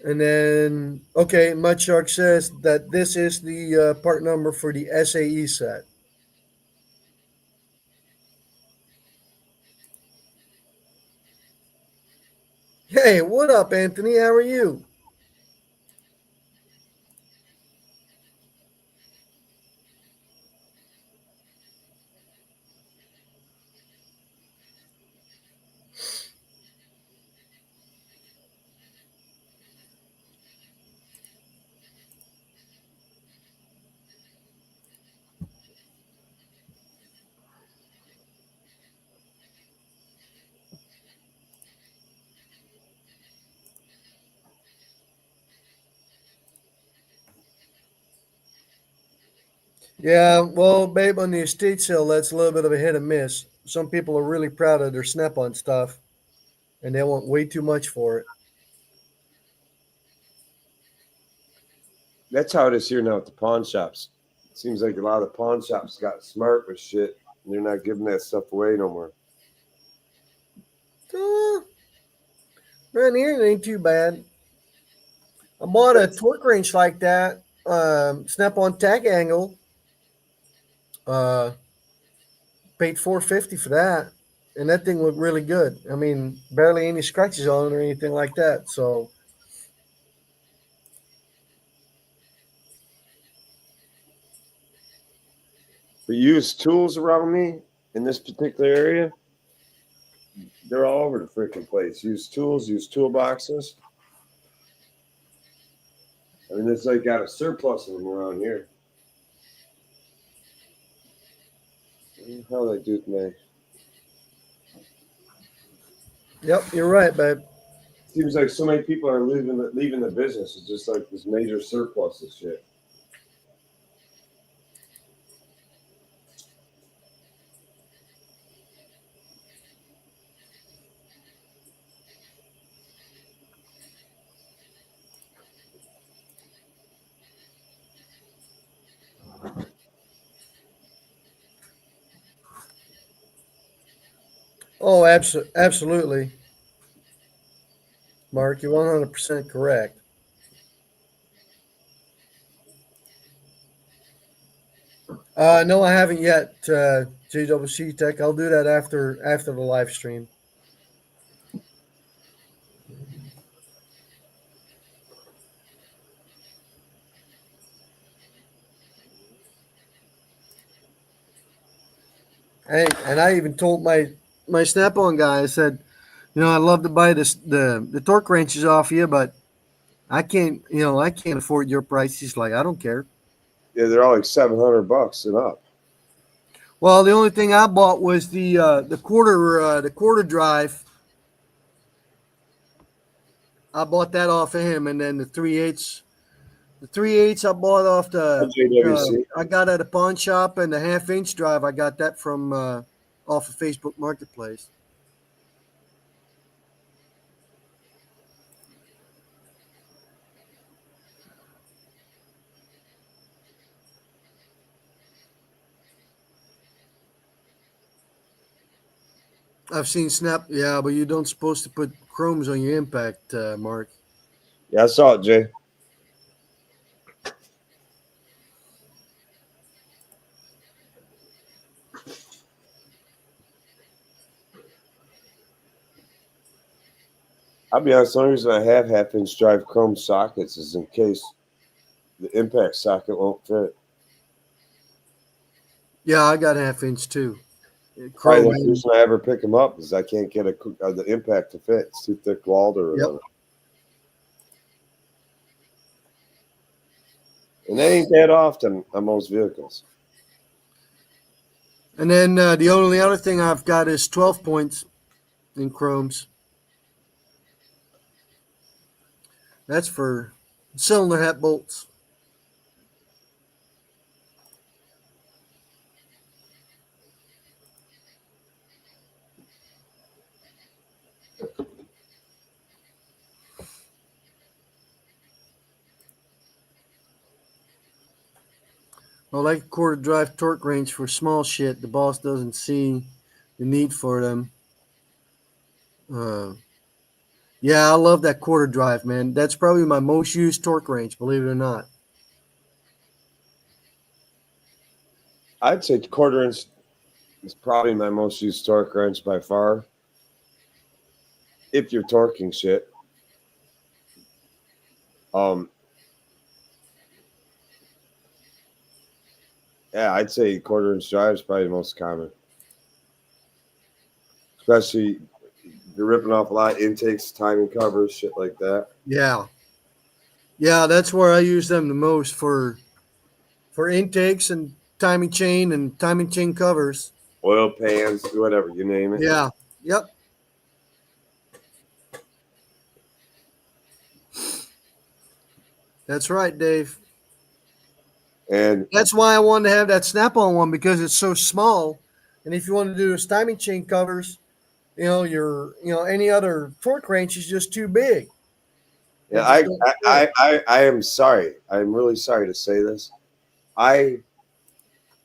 And then, okay, Mud Shark says that this is the part number for the SAE set. Hey, what up, Anthony? How are you? Yeah, well, babe, on the estate sale, that's a little bit of a hit and miss. Some people are really proud of their Snap on stuff, and they want way too much for it.
That's how it is here now at the pawn shops. It seems like a lot of the pawn shops got smart with shit. And they're not giving that stuff away no more.
Uh, Around here, it ain't too bad. I bought a torque wrench like that, Snap on tag angle. Uh, Paid $450 for that, and that thing looked really good. I mean, barely any scratches on it or anything like that. So
But used tools around me in this particular area, they're all over the freaking place. Used tools, used toolboxes. I mean, it's like got a surplus of them around here. How they do it, man?
yep, you're right, babe.
Seems like so many people are leaving the business. It's just like this major surplus of shit.
Oh, absolutely, Mark. You're 100% correct. No, I haven't yet. JWC Tech. I'll do that after the live stream. Hey, and I even told my Snap-on guy. I said, I'd love to buy the torque wrenches off you, but I can't afford your price. He's like, I don't care.
Yeah, they're all like $700 and up.
Well, the only thing I bought was the quarter drive. I bought that off of him, and then the 3/8 I bought off
JWC.
I got at a pawn shop, and the 1/2 inch drive I got that from off of Facebook Marketplace. I've seen snap. Yeah, but you don't supposed to put chromes on your impact, Mark.
Yeah, I saw it, Jay. I'll be honest, the only reason I have half-inch drive chrome sockets is in case the impact socket won't fit.
Yeah, I got 1/2 inch too.
Probably
Chrome.
the reason I ever pick them up is I can't get the impact to fit. It's too thick walled or
Yep.
whatever. And that ain't that often on most vehicles.
And then the only other thing I've got is 12 points in chromes. That's for cylinder head bolts. I like a quarter drive torque range for small shit. The boss doesn't see the need for them. Yeah, I love that quarter drive, man. That's probably my most used torque range, believe it or not.
I'd say quarter inch is probably my most used torque wrench by far. If you're torquing shit. Yeah, I'd say quarter inch drive is probably the most common. Especially you're ripping off a lot of intakes, timing covers, shit like that.
Yeah. Yeah, that's where I use them the most for intakes and timing chain covers.
Oil pans, whatever, you name it.
Yeah. Yep. That's right, Dave.
And
That's why I wanted to have that snap-on one because it's so small. And if you want to do those timing chain covers, any other torque wrench is just too big. They
yeah,
just don't fit.
I am sorry. I'm really sorry to say this. I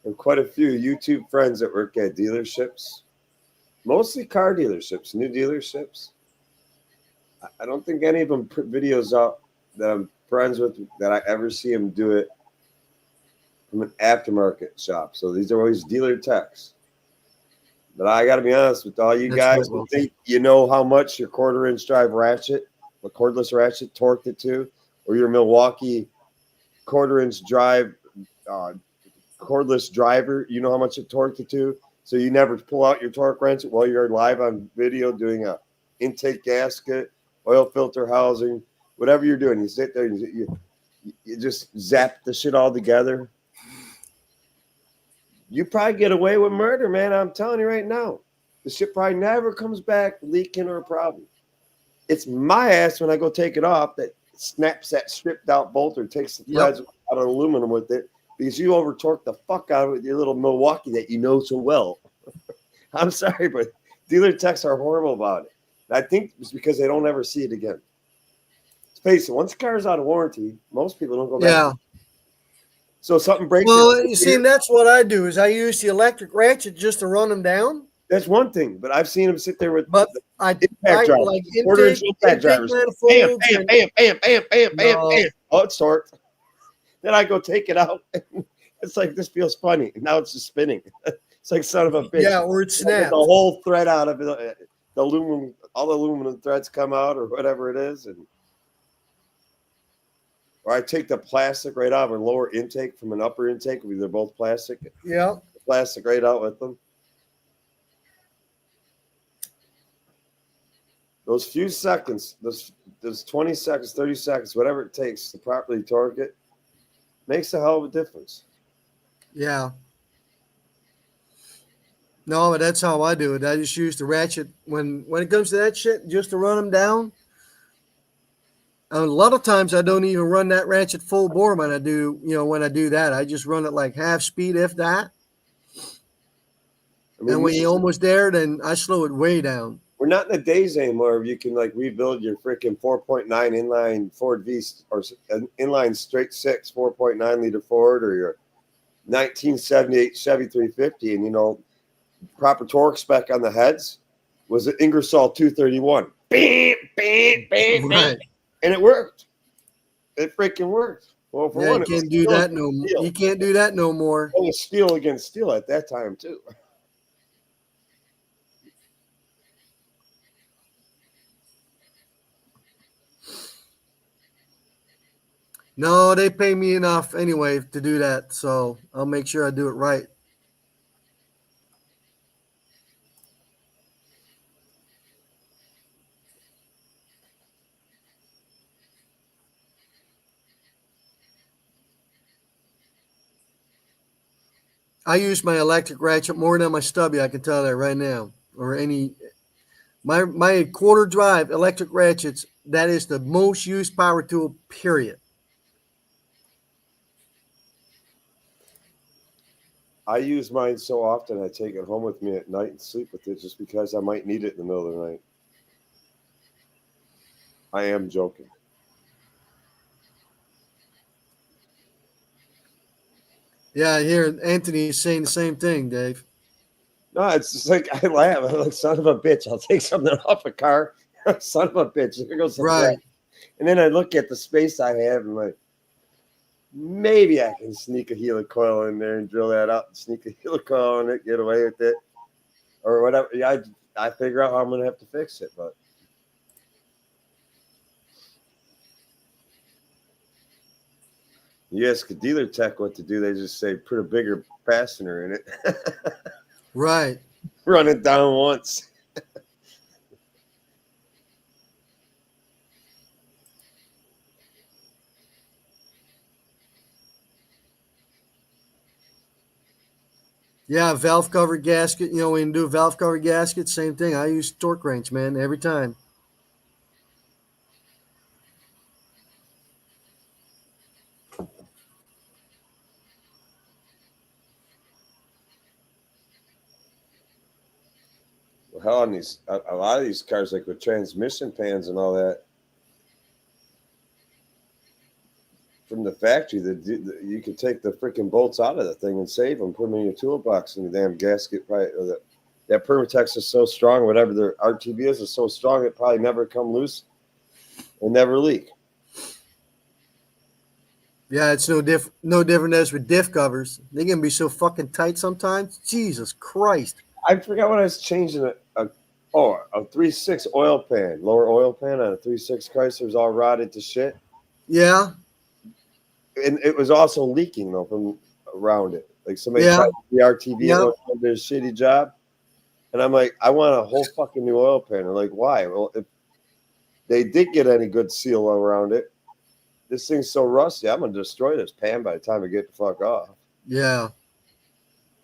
have quite a few YouTube friends that work at dealerships, mostly car dealerships, new dealerships. I don't think any of them put videos up that I'm friends with that I ever see them do it from an aftermarket shop. So these are always dealer techs. But I got to be honest with all you
That's
guys
right,
who
Walter.
think you know how much your quarter inch drive ratchet, a cordless ratchet, torqued it to, or your Milwaukee quarter inch drive cordless driver, you know how much it torqued it to. So you never pull out your torque wrench while you're live on video doing a intake gasket, oil filter housing, whatever you're doing. You sit there and you just zap the shit all together. You probably get away with murder, man. I'm telling you right now. The shit probably never comes back leaking or a problem. It's my ass when I go take it off that snaps that stripped out bolt or takes the threads out of aluminum with it because you over torque the fuck out of it with your little Milwaukee that you know so well. I'm sorry, but dealer techs are horrible about it. And I think it's because they don't ever see it again. Let's face it, once the car's out of warranty, most people don't go back.
Yeah.
So if something breaks.
Well, you see, that's what I do is I use the electric ratchet just to run them down.
That's one thing, but I've seen them sit there with
But I
impact drivers,
like
quarter-inch impact
intake
drivers. Bam,
manifolds.
bam, bam, bam, bam, bam, bam,
No.
bam. Oh, it's torqued. Then I go take it out. It's like this feels funny. Now it's just spinning. It's like son of a bitch.
Yeah, or it
I get
snaps.
the whole thread out of it. The aluminum, all the aluminum threads come out, or whatever it is, and or I take the plastic right out of a lower intake from an upper intake. They're both plastic.
Yeah.
The plastic right out with them. Those few seconds, those 20 seconds, 30 seconds, whatever it takes to properly torque it, makes a hell of a difference.
Yeah. No, but that's how I do it. I just use the ratchet when it comes to that shit, just to run them down. A lot of times I don't even run that ratchet full bore when I do that. I just run it like half speed, if that.
I mean,
And when you're almost there, then I slow it way down.
we're not in the days anymore where you can like rebuild your freaking 4.9 inline Ford V or an inline straight six 4.9 liter Ford or your 1978 Chevy 350 and proper torque spec on the heads. was an Ingersoll 231. Bam, bam, bam, bam.
Right.
And it worked. It freaking worked. Well, for
Yeah,
one,
you
it was
can't do
steel
that
against
no.
steel.
You can't do that no more.
It was steel against steel at that time too.
No, they pay me enough anyway to do that, so I'll make sure I do it right. I use my electric ratchet more than my stubby. I can tell that right now. Or any my quarter drive electric ratchets. That is the most used power tool. Period.
I use mine so often I take it home with me at night and sleep with it just because I might need it in the middle of the night. I am joking.
Yeah, I hear Anthony saying the same thing, Dave.
No, it's just like I laugh. I'm like, son of a bitch, I'll take something off a car. Son of a bitch. There goes the
Right.
flat. And then I look at the space I have and like, maybe I can sneak a helicoil in there and drill that out and sneak a helicoil in it, get away with it. Or whatever. Yeah, I figure out how I'm gonna have to fix it, but you ask a dealer tech what to do, they just say put a bigger fastener in it.
Right.
Run it down once.
Yeah, valve cover gasket. You know, when you do a valve cover gasket, same thing. I use torque wrench, man, every time.
Hell, on these a lot of these cars, like with transmission pans and all that, from the factory, you could take the freaking bolts out of the thing and save them, put them in your toolbox, and the damn gasket probably that Permatex is so strong, whatever their RTB is so strong, it probably never come loose and never leak.
Yeah, it's no different as with diff covers. They can be so fucking tight sometimes. Jesus Christ.
I forgot when I was changing a 3.6 oil pan, lower oil pan on a 3.6 Chrysler's all rotted to shit.
Yeah.
And it was also leaking though from around it. Like somebody
Yeah.
tried the RTV
Yeah.
and did a shitty job. And I'm like, I want a whole fucking new oil pan. They're like, why? Well, if they did get any good seal around it, this thing's so rusty, I'm gonna destroy this pan by the time I get the fuck off.
Yeah.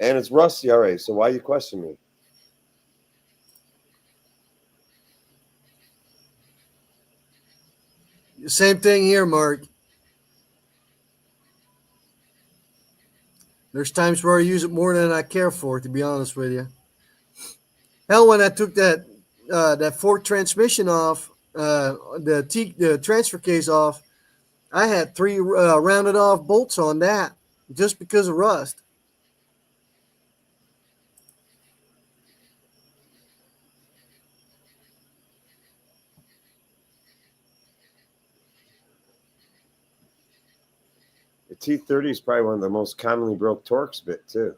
And it's rusty already, so why you question me?
Same thing here, Mark. There's times where I use it more than I care for, to be honest with you. Hell, when I took that fork transmission off, the transfer case off, I had three rounded off bolts on that just because of rust.
The T30 is probably one of the most commonly broke Torx bit too.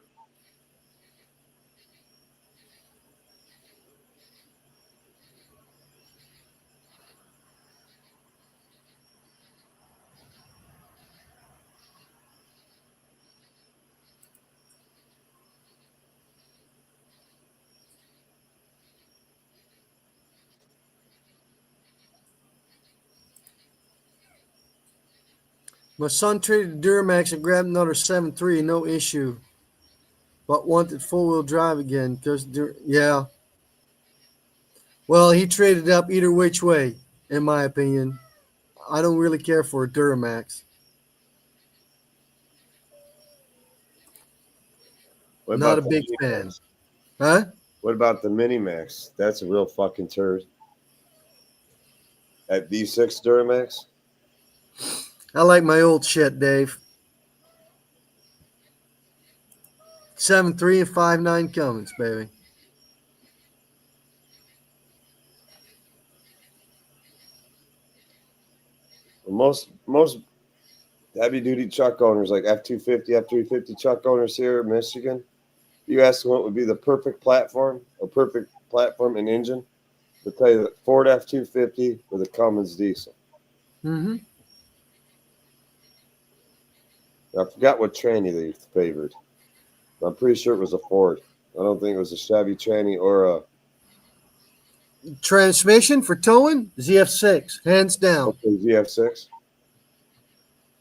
My son traded the Duramax and grabbed another 7.3, no issue, but wanted four-wheel drive again. Yeah. Well, he traded up either which way, in my opinion. I don't really care for a Duramax.
What
Not
about
a
the
big
Mini
fan.
Max?
Huh?
What about the Mini Max? That's a real fucking turd. At V6 Duramax?
I like my old shit, Dave. 7.3 and 5.9 Cummins, baby.
Most heavy duty truck owners, like F-250, F-350 truck owners here in Michigan, you ask them what would be the perfect platform and engine, they'll tell you that Ford F-250 with a Cummins diesel.
Mm-hmm.
I forgot what tranny they favored. I'm pretty sure it was a Ford. I don't think it was a Chevy tranny or a
Transmission for towing, ZF6, hands down.
ZF6.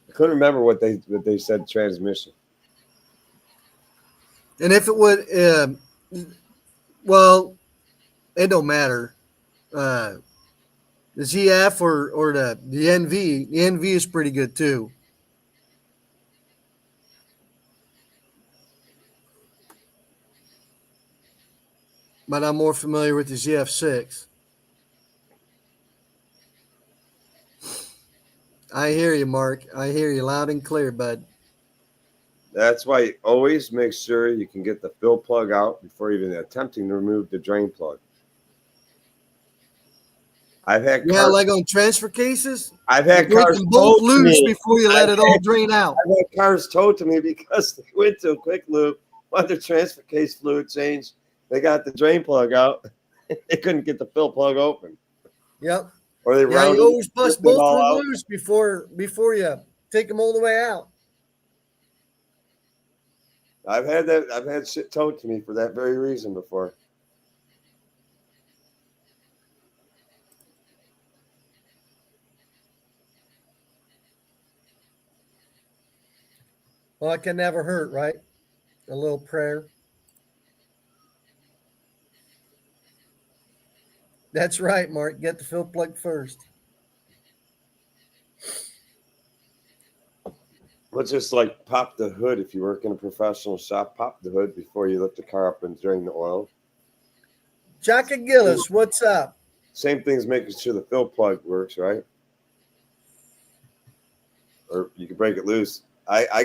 I couldn't remember what they said transmission.
And if it would, well, it don't matter. The ZF or the NV. The NV is pretty good too. But I'm more familiar with the ZF6. I hear you, Mark. I hear you loud and clear, bud.
That's why you always make sure you can get the fill plug out before even attempting to remove the drain plug. I've had
Yeah, like on transfer cases.
I've had
Break
cars
them both
towed to
loose
me.
before you let it all drain out.
I've had cars towed to me because they went to a quick loop, wanted their transfer case fluid changed. They got the drain plug out. They couldn't get the fill plug open.
Yep.
Or they
Yeah, you always bust
ripped it
both
all
of them
out.
loose before you take them all the way out.
I've had shit towed to me for that very reason before.
Well, it can never hurt, right? A little prayer. That's right, Mark. Get the fill plug first.
Let's just like pop the hood if you work in a professional shop. Pop the hood before you lift the car up and drain the oil.
Jacka Gillis, what's up?
Same thing as making sure the fill plug works, right? Or you can break it loose. I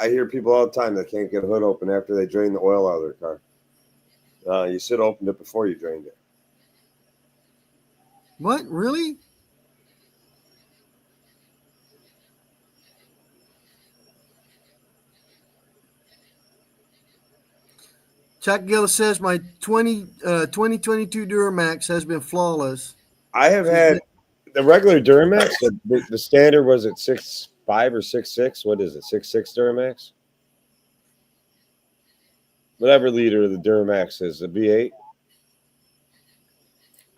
hear people all the time that can't get a hood open after they drain the oil out of their car. You should have opened it before you drained it.
What? Really? Chuck Gillis says my 2022 Duramax has been flawless.
I have had the regular Duramax. The standard was at 6.5 or 6.6. What is it? 6.6 Duramax. Whatever liter the Duramax is, a V8.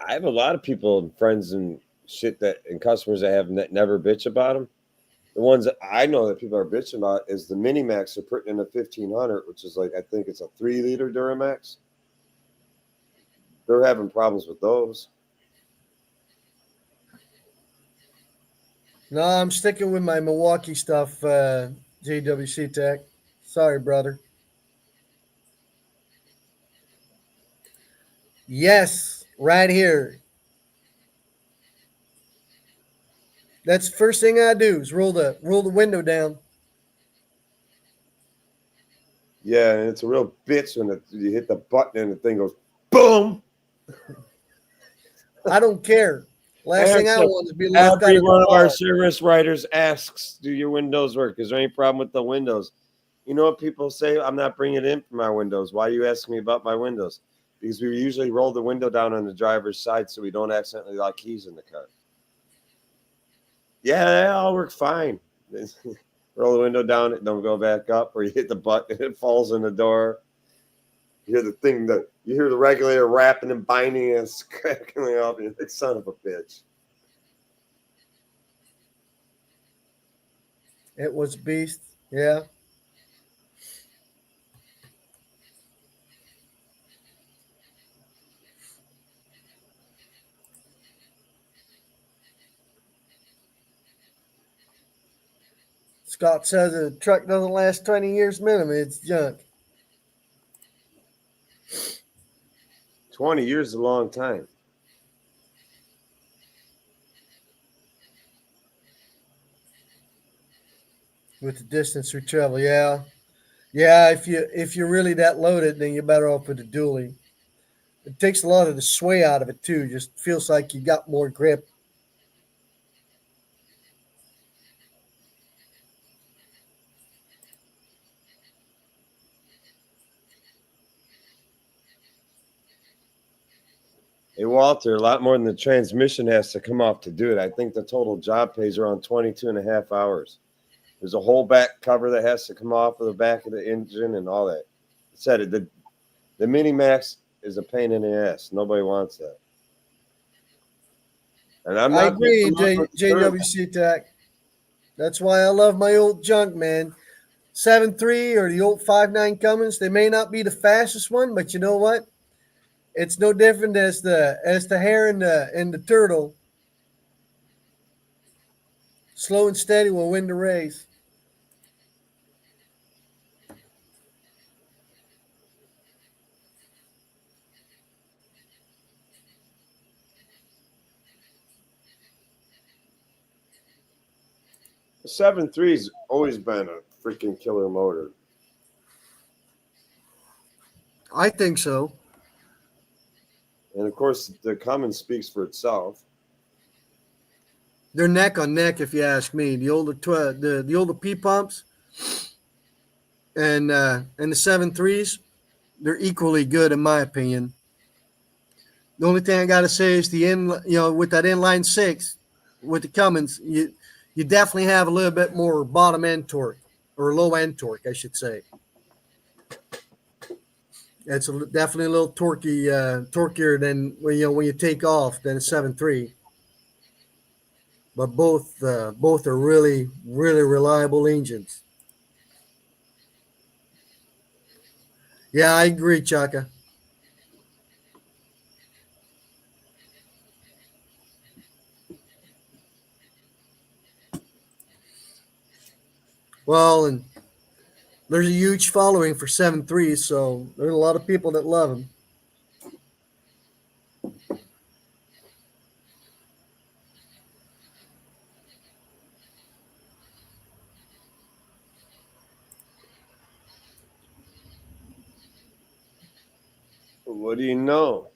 I have a lot of people and friends and shit and customers that have never bitch about them. The ones that I know that people are bitching about is the Mini Max they're putting in a 1500, which is like, I think it's a 3-liter Duramax. They're having problems with those.
No, I'm sticking with my Milwaukee stuff, JWC Tech. Sorry, brother. Yes, right here. That's the first thing I do is roll the window down.
Yeah, and it's a real bitch when you hit the button and the thing goes boom.
I don't care. Last thing I want is to be left out
Every
of the
one of our
car.
service writers asks, "Do your windows work? Is there any problem with the windows?" You know what people say? I'm not bringing it in for my windows. Why are you asking me about my windows? Because we usually roll the window down on the driver's side so we don't accidentally lock keys in the car. Yeah, they all work fine. Roll the window down, it don't go back up, or you hit the button, it falls in the door. You hear the thing that you hear the regulator wrapping and binding and it's cracking up. You're like, son of a bitch.
It was beast. Yeah. Scott says a truck doesn't last 20 years minimum. It's junk.
20 years is a long time.
With the distance we travel, yeah. Yeah, if you're really that loaded, then you're better off with a dually. It takes a lot of the sway out of it too. Just feels like you got more grip.
Hey, Walter, a lot more than the transmission has to come off to do it. I think the total job pays around 22 and a half hours. There's a whole back cover that has to come off of the back of the engine and all that. I said it. The Mini Max is a pain in the ass. Nobody wants that. And I'm
I
not
agree,
beating
JWC Tech. That's why I love my old junk, man. 7.3 or the old 5.9 Cummins. They may not be the fastest one, but you know what? It's no different as the hare and the turtle. Slow and steady will win the race.
The 7.3's always been a freaking killer motor.
I think so.
And of course, the Cummins speaks for itself.
They're neck on neck, if you ask me. The older P pumps and the 7.3s, they're equally good in my opinion. The only thing I gotta say is with that inline six, with the Cummins, you definitely have a little bit more bottom end torque or low end torque, I should say. It's definitely a little torquier than when you take off than a 7.3. But both are really, really reliable engines. Yeah, I agree, Chaka. Well, and there's a huge following for 7.3s, so there's a lot of people that love them.
What do you know?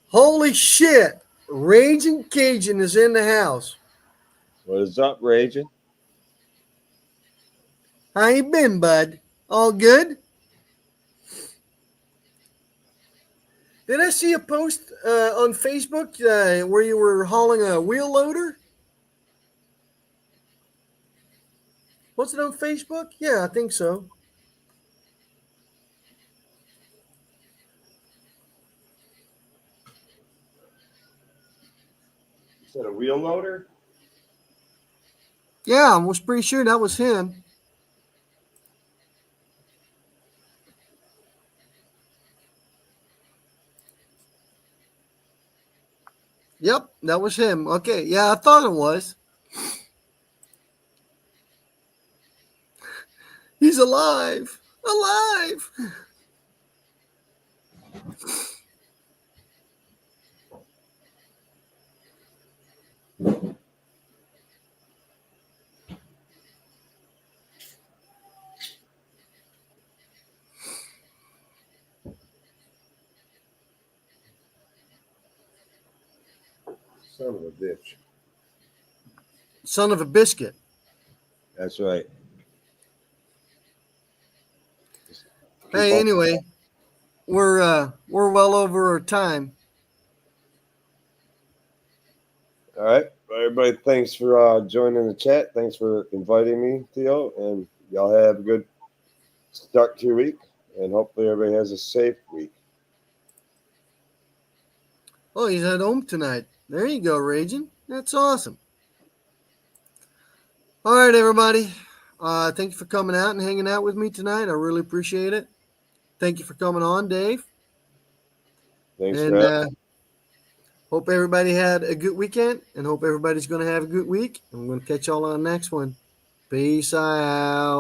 Holy shit! Raging Cajun is in the house.
What is up, Raging?
How you been, bud? All good? Did I see a post on Facebook where you were hauling a wheel loader? Was it on Facebook? Yeah, I think so.
Is that a wheel loader?
Yeah, I was pretty sure that was him. Yep, that was him. Okay, yeah, I thought it was. He's alive. Alive.
Son of a bitch.
Son of a biscuit.
That's right.
Hey, anyway, we're well over our time.
All right. Everybody, thanks for joining the chat. Thanks for inviting me, Theo. And y'all have a good start to your week. And hopefully everybody has a safe week.
Oh, he's at home tonight. There you go, Raging. That's awesome. All right, everybody. Thank you for coming out and hanging out with me tonight. I really appreciate it. Thank you for coming on, Dave.
Thanks
And
for having
hope everybody had a good weekend and hope everybody's going to have a good week. I'm going to catch y'all on the next one. Peace out.